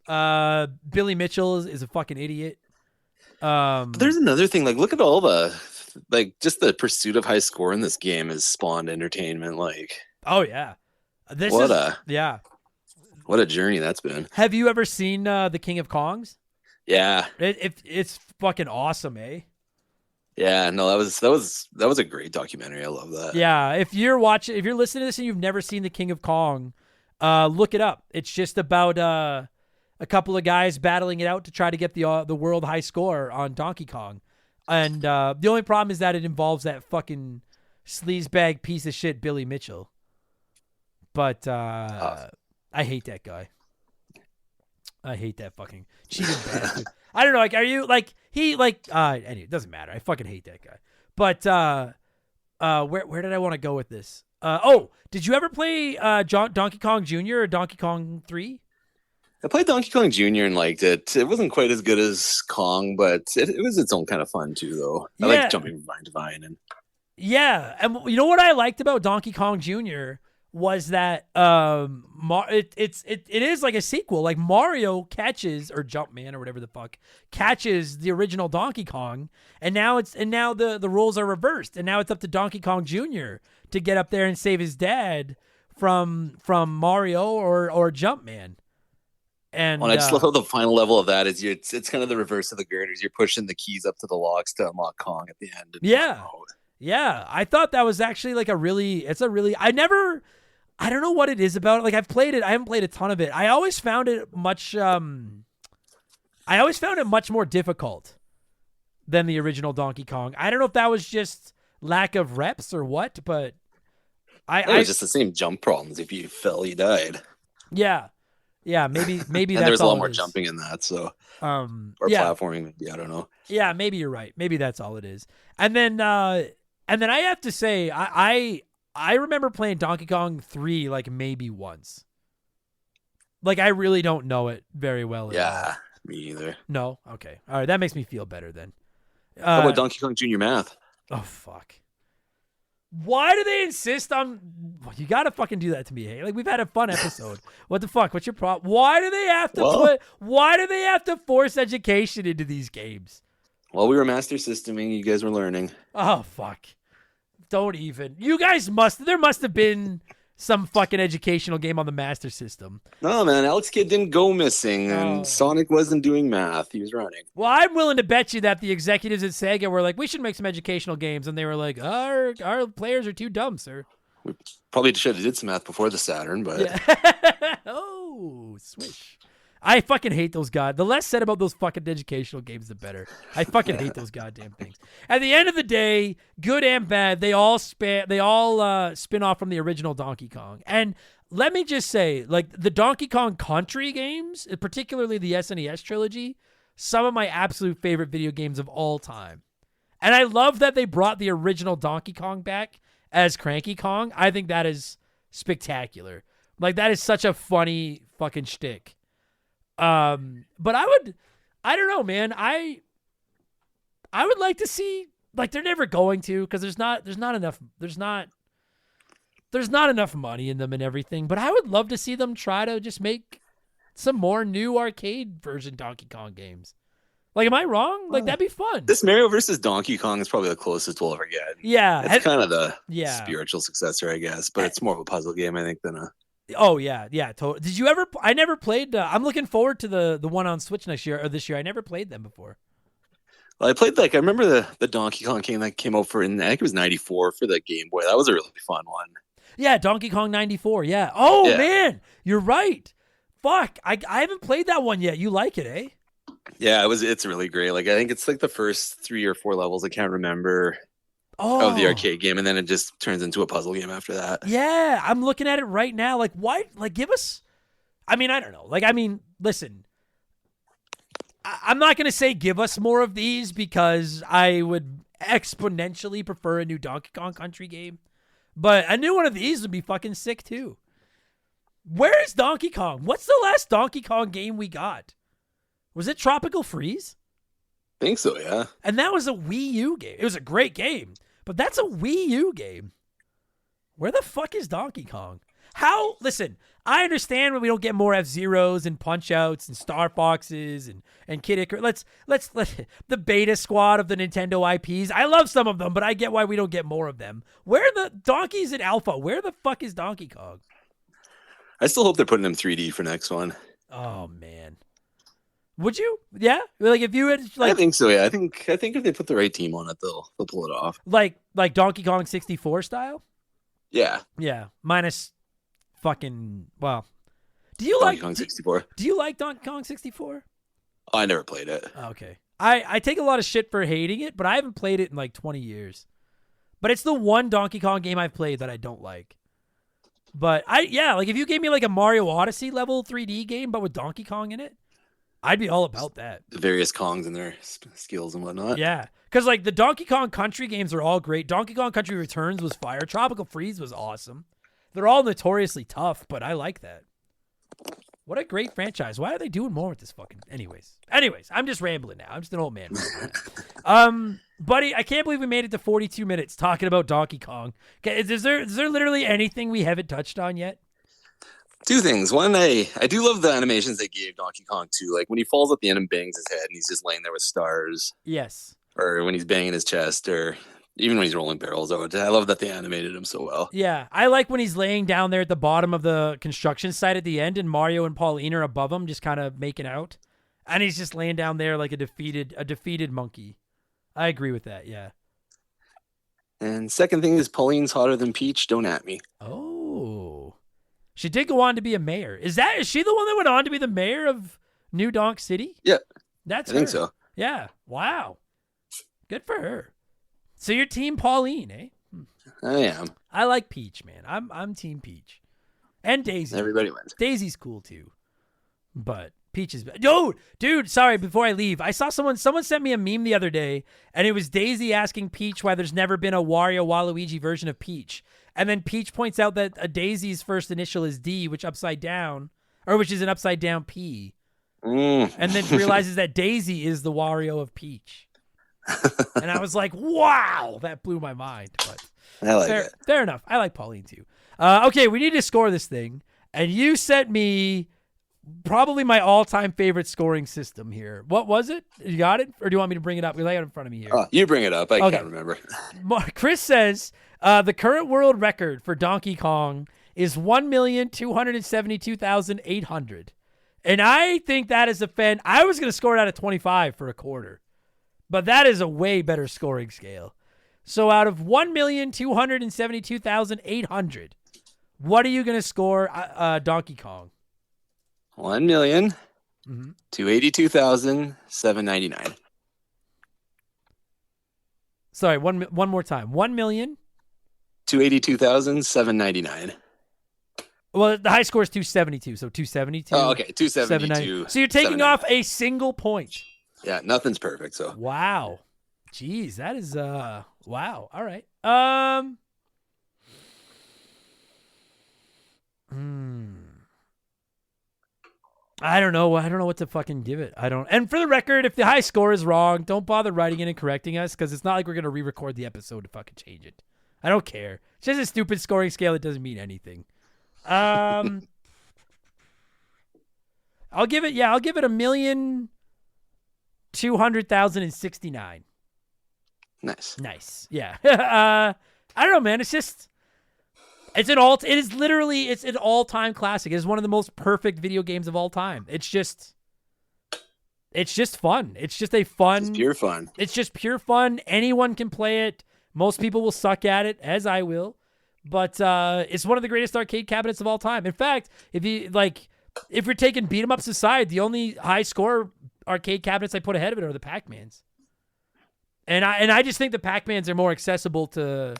Billy Mitchell is a fucking idiot. But there's another thing. Like, look at all the just the pursuit of high score in this game has spawned entertainment. Like, oh yeah, yeah. What a journey that's been. Have you ever seen The King of Kongs? Yeah, it's fucking awesome, eh? Yeah, no, that was a great documentary. I love that. Yeah, if you're listening to this and you've never seen The King of Kong, look it up. It's just about a couple of guys battling it out to try to get the world high score on Donkey Kong. And the only problem is that it involves that fucking sleazebag piece of shit Billy Mitchell. But I hate that guy. I hate that fucking cheating bastard. I don't know. Like, are you like he like? Anyway, it doesn't matter. I fucking hate that guy. But where did I want to go with this? Did you ever play Donkey Kong Jr. or Donkey Kong 3? I played Donkey Kong Jr. and liked it. It wasn't quite as good as Kong, but it was its own kind of fun too, though. I like jumping from vine to vine. And yeah, and you know what I liked about Donkey Kong Jr. was that it is like a sequel. Like Mario catches, or Jumpman or whatever the fuck, catches the original Donkey Kong, and now the roles are reversed, and now it's up to Donkey Kong Jr. to get up there and save his dad from Mario or Jumpman. And I just love how the final level of that is it's kind of the reverse of the girders. You're pushing the keys up to the locks to unlock Kong at the end. Yeah, I thought that was actually like I don't know what it is about it. Like I've played it, I haven't played a ton of it. I always found it much more difficult than the original Donkey Kong. I don't know if that was just lack of reps or what, but it was just the same jump problems. If you fell, you died. Yeah, maybe and that's there's a lot all more it is. jumping in that, so or yeah. platforming, maybe, I don't know. Yeah, maybe you're right. Maybe that's all it is. And then I have to say, I remember playing Donkey Kong 3 like maybe once. Like I really don't know it very well. Yeah, me either. No? Okay. All right, that makes me feel better then. How about Donkey Kong Jr. Math? Oh, fuck. Why do they insist on... You got to fucking do that to me, hey? Like, we've had a fun episode. What the fuck? What's your problem? Why do they have to force education into these games? Well, we were master systeming. You guys were learning. Oh, fuck. Don't even. You guys there must have been some fucking educational game on the Master System. No, man. Alex Kidd didn't go missing, and Sonic wasn't doing math. He was running. Well, I'm willing to bet you that the executives at Sega were like, we should make some educational games, and they were like, our players are too dumb, sir. We probably should have did some math before the Saturn, but... Yeah. Oh, swish. I fucking hate those guys. The less said about those fucking educational games, the better. I fucking hate those goddamn things. At the end of the day, good and bad, they all spin off from the original Donkey Kong. And let me just say, like the Donkey Kong Country games, particularly the SNES trilogy, some of my absolute favorite video games of all time. And I love that they brought the original Donkey Kong back as Cranky Kong. I think that is spectacular. Like that is such a funny fucking shtick. But I don't know, man. I would like to see, like they're never going to, because there's not enough money in them and everything, but I would love to see them try to just make some more new arcade version Donkey Kong games. Like, am I wrong? Like, that'd be fun. This Mario versus Donkey Kong is probably the closest we'll ever get. Yeah. It's kind of the spiritual successor, I guess, but it's more of a puzzle game, I think, than a... Oh, yeah, totally. Did you ever... I never played... I'm looking forward to the one on Switch this year. I never played them before. Well, I played, I remember the Donkey Kong game that came out I think it was 94 for the Game Boy. That was a really fun one. Yeah, Donkey Kong 94, yeah. Oh, yeah. Man, you're right. Fuck, I haven't played that one yet. You like it, eh? Yeah, it's really great. Like, I think it's like the first 3 or 4 levels, I can't remember, of the arcade game, and then it just turns into a puzzle game after that. Yeah, I'm looking at it right now. Like, why? Like, give us... I mean, I don't know. Like, I mean, listen... I'm not going to say give us more of these because I would exponentially prefer a new Donkey Kong Country game. But a new one of these would be fucking sick too. Where is Donkey Kong? What's the last Donkey Kong game we got? Was it Tropical Freeze? I think so, yeah. And that was a Wii U game. It was a great game, but that's a Wii U game. Where the fuck is Donkey Kong? Listen, I understand when we don't get more F-Zeros and Punch-Outs and Star Foxes and Kid Icarus. Let's the beta squad of the Nintendo IPs. I love some of them, but I get why we don't get more of them. Where are the donkeys in Alpha? Where the fuck is Donkey Kong? I still hope they're putting him 3D for next one. Oh, man. Would you? Yeah? Like, if you had, I think so, yeah. I think if they put the right team on it, they'll pull it off. Like Donkey Kong 64 style? Yeah. Yeah. Minus fucking, well. Donkey Kong 64. Do you like Donkey Kong 64? Oh, I never played it. Okay. I take a lot of shit for hating it, but I haven't played it in like 20 years. But it's the one Donkey Kong game I've played that I don't like. But like if you gave me like a Mario Odyssey level 3D game, but with Donkey Kong in it, I'd be all about that. The various Kongs and their skills and whatnot. Yeah. Because like the Donkey Kong Country games are all great. Donkey Kong Country Returns was fire. Tropical Freeze was awesome. They're all notoriously tough, but I like that. What a great franchise. Why are they doing more with this fucking... Anyways, I'm just rambling now. I'm just an old man. Buddy, I can't believe we made it to 42 minutes talking about Donkey Kong. Okay, is there literally anything we haven't touched on yet? Two things. One, I do love the animations they gave Donkey Kong too. Like when he falls at the end and bangs his head and he's just laying there with stars. Yes. Or when he's banging his chest, or even when he's rolling barrels. I love that they animated him so well. Yeah, I like when he's laying down there at the bottom of the construction site at the end and Mario and Pauline are above him just kind of making out. And he's just laying down there like a defeated monkey. I agree with that, yeah. And second thing is Pauline's hotter than Peach. Don't at me. Oh. She did go on to be a mayor. Is she the one that went on to be the mayor of New Donk City? Yeah. I think so. Yeah. Wow. Good for her. So you're Team Pauline, eh? I am. I like Peach, man. I'm Team Peach. And Daisy. Everybody wins. Daisy's cool too. But Peach is... Yo, dude, sorry, before I leave, I saw someone sent me a meme the other day, and it was Daisy asking Peach why there's never been a Wario Waluigi version of Peach. And then Peach points out that a Daisy's first initial is D, which is an upside down P. And then realizes that Daisy is the Wario of Peach. And I was like, wow, that blew my mind. But I like it. Fair enough. I like Pauline too. Okay, we need to score this thing. And you sent me probably my all-time favorite scoring system here. What was it? You got it? Or do you want me to bring it up? We lay it in front of me here. You bring it up. I can't remember. Chris says the current world record for Donkey Kong is 1,272,800. And I think that is I was going to score it out of 25 for a quarter. But that is a way better scoring scale. So out of 1,272,800, what are you going to score Donkey Kong? 1,282,799. Sorry, one more time. 1,000,000? 282,799. Well, the high score is 272, so 272. Oh, okay, 272. So you're taking off a single point. Yeah, nothing's perfect. So wow, jeez, that is wow. All right. I don't know what to fucking give it. And for the record, if the high score is wrong, don't bother writing in and correcting us because it's not like we're gonna re-record the episode to fucking change it. I don't care. It's just a stupid scoring scale that doesn't mean anything. I'll give it 1,200,069. Nice. Yeah. I don't know, man. It's an all-time classic. It is one of the most perfect video games of all time. It's just fun. It's just pure fun. It's just pure fun. Anyone can play it. Most people will suck at it, as I will. But it's one of the greatest arcade cabinets of all time. In fact, if you're taking beat 'em ups aside, the only high score arcade cabinets I put ahead of it are the Pac-Mans. And I just think the Pac-Mans are more accessible to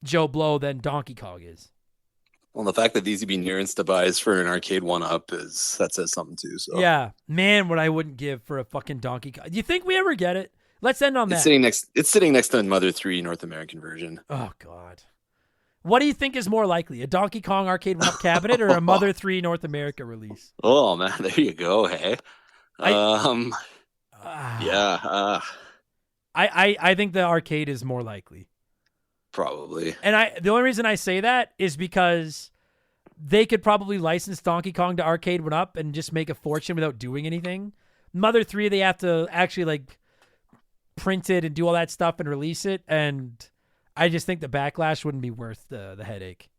Joe Blow than Donkey Kong is. Well, the fact that these would be near insta buys for an arcade 1-up that says something too. So yeah, man, what I wouldn't give for a fucking Donkey Kong. Do you think we ever get it? Let's end on that. It's sitting next to the Mother 3 North American version. Oh God. What do you think is more likely, a Donkey Kong arcade one-up cabinet or a Mother 3 North America release? Oh man, there you go. Hey, yeah. I think the arcade is more likely. Probably. And the only reason I say that is because they could probably license Donkey Kong to arcade one up and just make a fortune without doing anything. Mother 3, they have to actually like print it and do all that stuff and release it, and I just think the backlash wouldn't be worth the headache.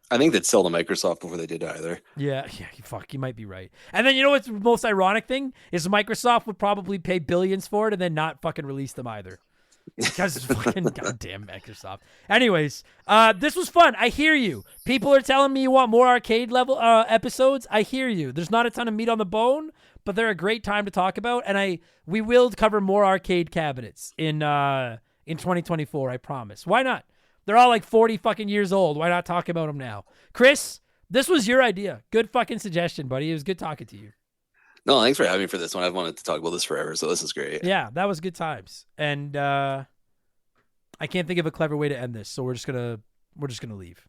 I think they'd sell to Microsoft before they did either. Yeah, you might be right. And then you know what's the most ironic thing is Microsoft would probably pay billions for it and then not fucking release them either. Because fucking goddamn Microsoft. Anyways, this was fun. I hear you. People are telling me you want more arcade level episodes. I hear you. There's not a ton of meat on the bone, but they're a great time to talk about. And we will cover more arcade cabinets in 2024. I promise. Why not? They're all like 40 fucking years old. Why not talk about them now? Chris, this was your idea. Good fucking suggestion, buddy. It was good talking to you. No, thanks for having me for this one. I've wanted to talk about this forever, so this is great. Yeah, that was good times. And I can't think of a clever way to end this, so we're just gonna leave.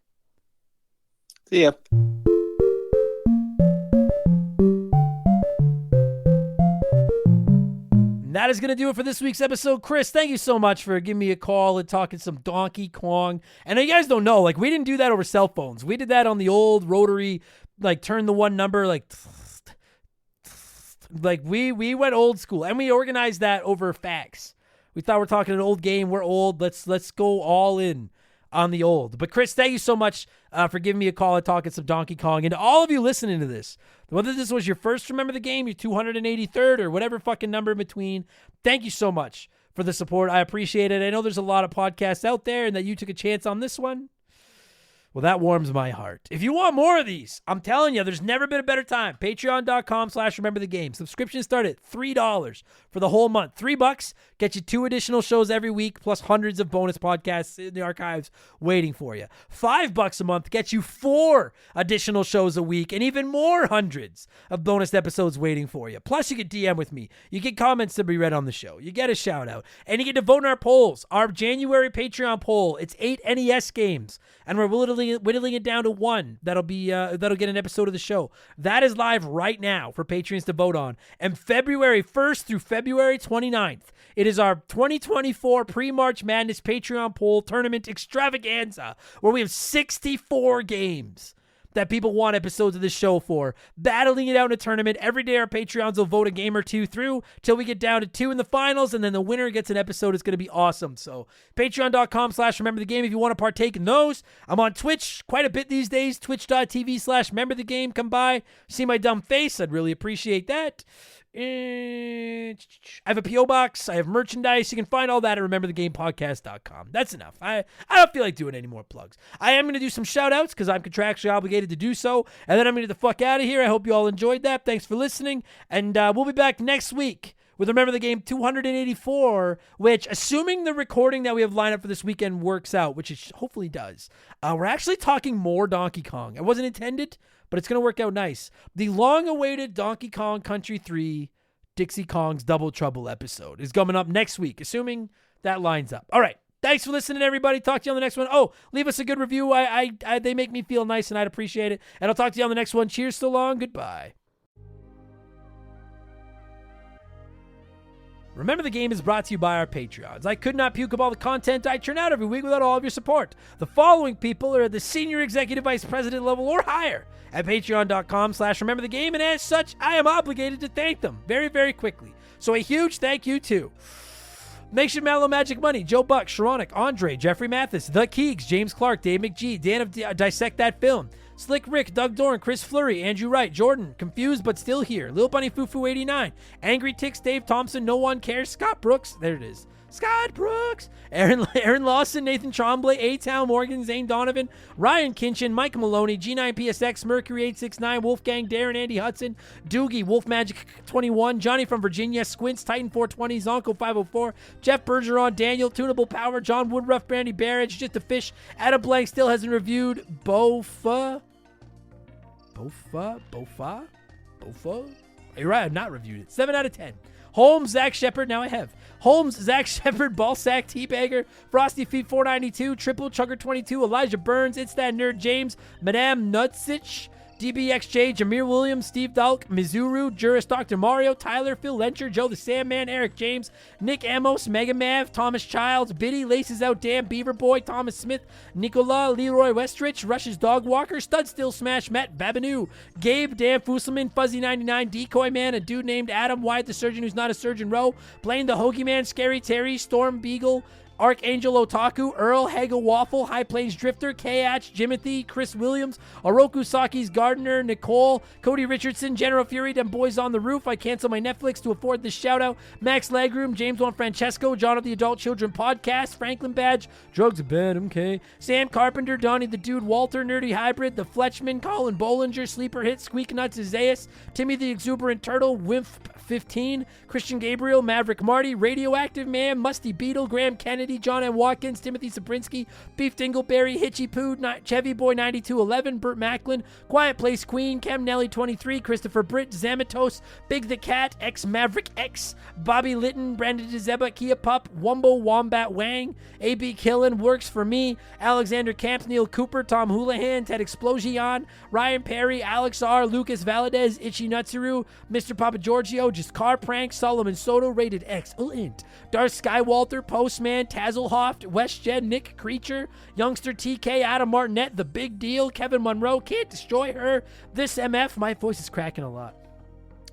See ya. That is going to do it for this week's episode. Chris, thank you so much for giving me a call and talking some Donkey Kong. And you guys don't know, like, we didn't do that over cell phones. We did that on the old rotary, like, turn the one number, like we went old school. And we organized that over fax. We thought we're talking an old game. We're old. Let's go all in on the old. But Chris, thank you so much for giving me a call and talking some Donkey Kong. And to all of you listening to this, whether this was your first Remember the Game, your 283rd, or whatever fucking number in between, thank you so much for the support. I appreciate it. I know there's a lot of podcasts out there and that you took a chance on this one. Well, that warms my heart. If you want more of these, I'm telling you, there's never been a better time. Patreon.com/rememberthegame. Subscriptions start at $3 for the whole month. $3 get you 2 additional shows every week, plus hundreds of bonus podcasts in the archives waiting for you. $5 a month gets you 4 additional shows a week, and even more hundreds of bonus episodes waiting for you. Plus, you get DM with me. You get comments to be read on the show. You get a shout out, and you get to vote in our polls. Our January Patreon poll, it's 8 NES games, and we're whittling it down to 1 that'll get an episode of the show. That is live right now for patrons to vote on. And February 1st through February 29th, it is our 2024 pre-March Madness Patreon poll tournament extravaganza, where we have 64 games that people want episodes of this show for, battling it out in a tournament. Every day our Patreons will vote a game or 2 through till we get down to 2 in the finals, and then the winner gets an episode. It's going to be awesome. So patreon.com/rememberthegame if you want to partake in those. I'm on Twitch quite a bit these days, twitch.tv/rememberthegame. Come by, see my dumb face. I'd really appreciate that. I have a P.O. box. I have merchandise. You can find all that at rememberthegamepodcast.com. That's enough. I don't feel like doing any more plugs. I am going to do some shout-outs because I'm contractually obligated to do so, and then I'm going to get the fuck out of here. I hope you all enjoyed that. Thanks for listening, and we'll be back next week with Remember the Game 284, which, assuming the recording that we have lined up for this weekend works out, which it hopefully does, we're actually talking more Donkey Kong. It wasn't intended, but it's going to work out nice. The long-awaited Donkey Kong Country 3 Dixie Kong's Double Trouble episode is coming up next week, assuming that lines up. All right. Thanks for listening, everybody. Talk to you on the next one. Oh, leave us a good review. They make me feel nice, and I'd appreciate it. And I'll talk to you on the next one. Cheers so long. Goodbye. Remember the Game is brought to you by our Patreons. I could not puke up all the content I churn out every week without all of your support. The following people are at the senior executive vice president level or higher at patreon.com/rememberthegame, and as such, I am obligated to thank them very, very quickly. So a huge thank you to Nation Mallow Magic Money, Joe Buck, Sharonic, Andre, Jeffrey Mathis, The Keegs, James Clark, Dave McGee, Dan of Dissect That Film, Slick Rick, Doug Dorn, Chris Fleury, Andrew Wright, Jordan, Confused But Still Here, Lil Bunny Fufu 89, Angry Ticks, Dave Thompson, No One Cares, Scott Brooks, there it is, Scott Brooks, Aaron Lawson, Nathan Tremblay, A-Town, Morgan, Zane Donovan, Ryan Kinchin, Mike Maloney, G9PSX, Mercury 869, Wolfgang, Darren, Andy Hudson, Doogie, Wolf Magic 21, Johnny from Virginia, Squints, Titan 420, Zonko 504, Jeff Bergeron, Daniel, Tunable Power, John Woodruff, Brandy Barrage, Just a Fish, Adam Blank still hasn't reviewed Bofa. You're right, I've not reviewed it. 7 out of 10. Holmes, Zach Shepard. Now I have Holmes, Zach Shepard, Ballsack, Teabagger, Frosty Feet 492, Triple Chugger 22, Elijah Burns, It's That Nerd James, Madame Nutsich, DBXJ, Jameer Williams, Steve Dalk, Mizuru, Juris, Dr. Mario, Tyler, Phil Lencher, Joe the Sandman, Eric James, Nick Amos, Mega Mav, Thomas Childs, Biddy, Laces Out Dan, Beaver Boy, Thomas Smith, Nicola, Leroy Westrich, Rush's Dog Walker, Stud Still Smash, Matt Babanu, Gabe, Dan Fusselman, Fuzzy99, Decoy Man, a dude named Adam, Wyatt the Surgeon who's not a surgeon, Rowe, Blaine the Hoagie Man, Scary Terry, Storm Beagle, Archangel Otaku, Earl, Hagel Waffle, High Plains Drifter, Kach, Jimothy, Chris Williams, Oroku Saki's Gardener, Nicole, Cody Richardson, General Fury, Them Boys on the Roof. I cancel my Netflix to afford this shout out. Max Legroom, James Juan Francesco, John of the Adult Children Podcast, Franklin Badge, Drugs of Bad, MK, Sam Carpenter, Donnie the Dude, Walter, Nerdy Hybrid, The Fletchman, Colin Bollinger, Sleeper Hit, Squeak Nuts, Isaias, Timmy the Exuberant Turtle, Wimp 15, Christian Gabriel, Maverick Marty, Radioactive Man, Musty Beetle, Graham Kennedy, John M. Watkins, Timothy Sabrinsky, Beef Dingleberry, Hitchy Poo, Chevy Boy 9211, Burt Macklin, Quiet Place Queen, Cam Nelly 23, Christopher Britt, Zamatos, Big the Cat, X Maverick X, Bobby Litton, Brandon DeZeba, Kia Pup, Wumbo Wombat Wang, AB Killen, Works for Me, Alexander Camps, Neil Cooper, Tom Houlihan, Ted Explosion, Ryan Perry, Alex R, Lucas Valadez, Ichi Nutsuru, Mr. Papa Giorgio, Just Car Prank, Solomon Soto, Rated Excellent, Darth Skywalter, Postman, Tazelhoft, WestJed, Nick Creature, Youngster TK, Adam Martinet, The Big Deal, Kevin Monroe, Can't Destroy Her, This MF, my voice is cracking a lot.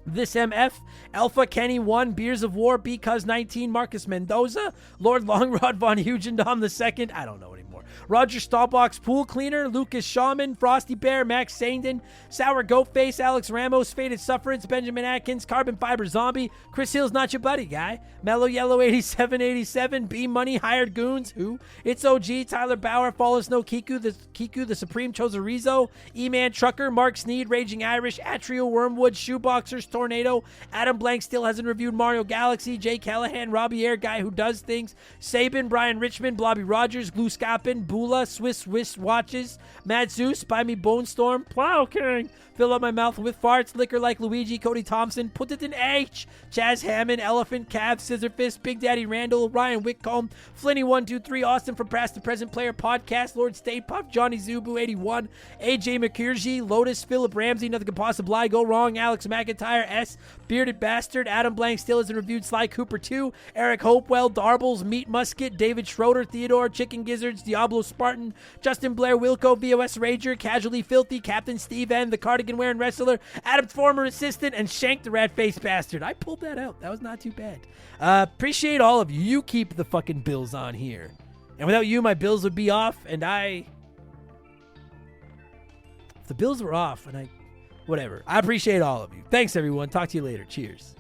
This MF, Alpha Kenny 1, Beers of War, Because 19, Marcus Mendoza, Lord Longrod Von Hugendom II, I don't know anymore. Roger Staubach's Pool Cleaner, Lucas Shaman, Frosty Bear, Max Sandin, Sour Goat Face, Alex Ramos, Faded Sufferance, Benjamin Atkins, Carbon Fiber Zombie, Chris Hill's Not Your Buddy Guy, Mellow Yellow 8787, B Money, Hired Goons, Who, It's OG, Tyler Bauer, Fall of Snow, Kiku, the Supreme Chozorizo, E-Man Trucker, Mark Sneed, Raging Irish, Atrio Wormwood, Shoeboxers, Tornado, Adam Blank still hasn't reviewed Mario Galaxy, Jay Callahan, Robbie Air, Guy Who Does Things, Sabin, Brian Richmond, Blobby Rogers, Glue Scoppin, Bula, Swiss Watches, Mad Zeus, Buy Me Bone Storm, Plow King, Fill Up My Mouth with Farts, Liquor Like Luigi, Cody Thompson, Put It in H, Chaz Hammond, Elephant, Cav, Scissor Fist, Big Daddy Randall, Ryan Whitcomb, Flinny123, Austin from Past to Present Player Podcast, Lord Stay Puff, Johnny Zubu 81, AJ McKirji, Lotus, Philip Ramsey, Nothing Could Possibly Go Wrong, Alex McIntyre, S, Bearded Bastard, Adam Blank still isn't reviewed, Sly Cooper 2, Eric Hopewell, Darbles, Meat Musket, David Schroeder, Theodore, Chicken Gizzards, Diablo Spartan, Justin Blair, Wilco, VOS Rager, Casually Filthy, Captain Steve N, the Cardigan Wearing Wrestler, Adam's former assistant, and Shank the Rat-Faced Bastard. I pulled that out. That was not too bad. Appreciate all of you. You keep the fucking bills on here. And without you, my bills would be off, and if the bills were off, whatever. I appreciate all of you. Thanks, everyone. Talk to you later. Cheers.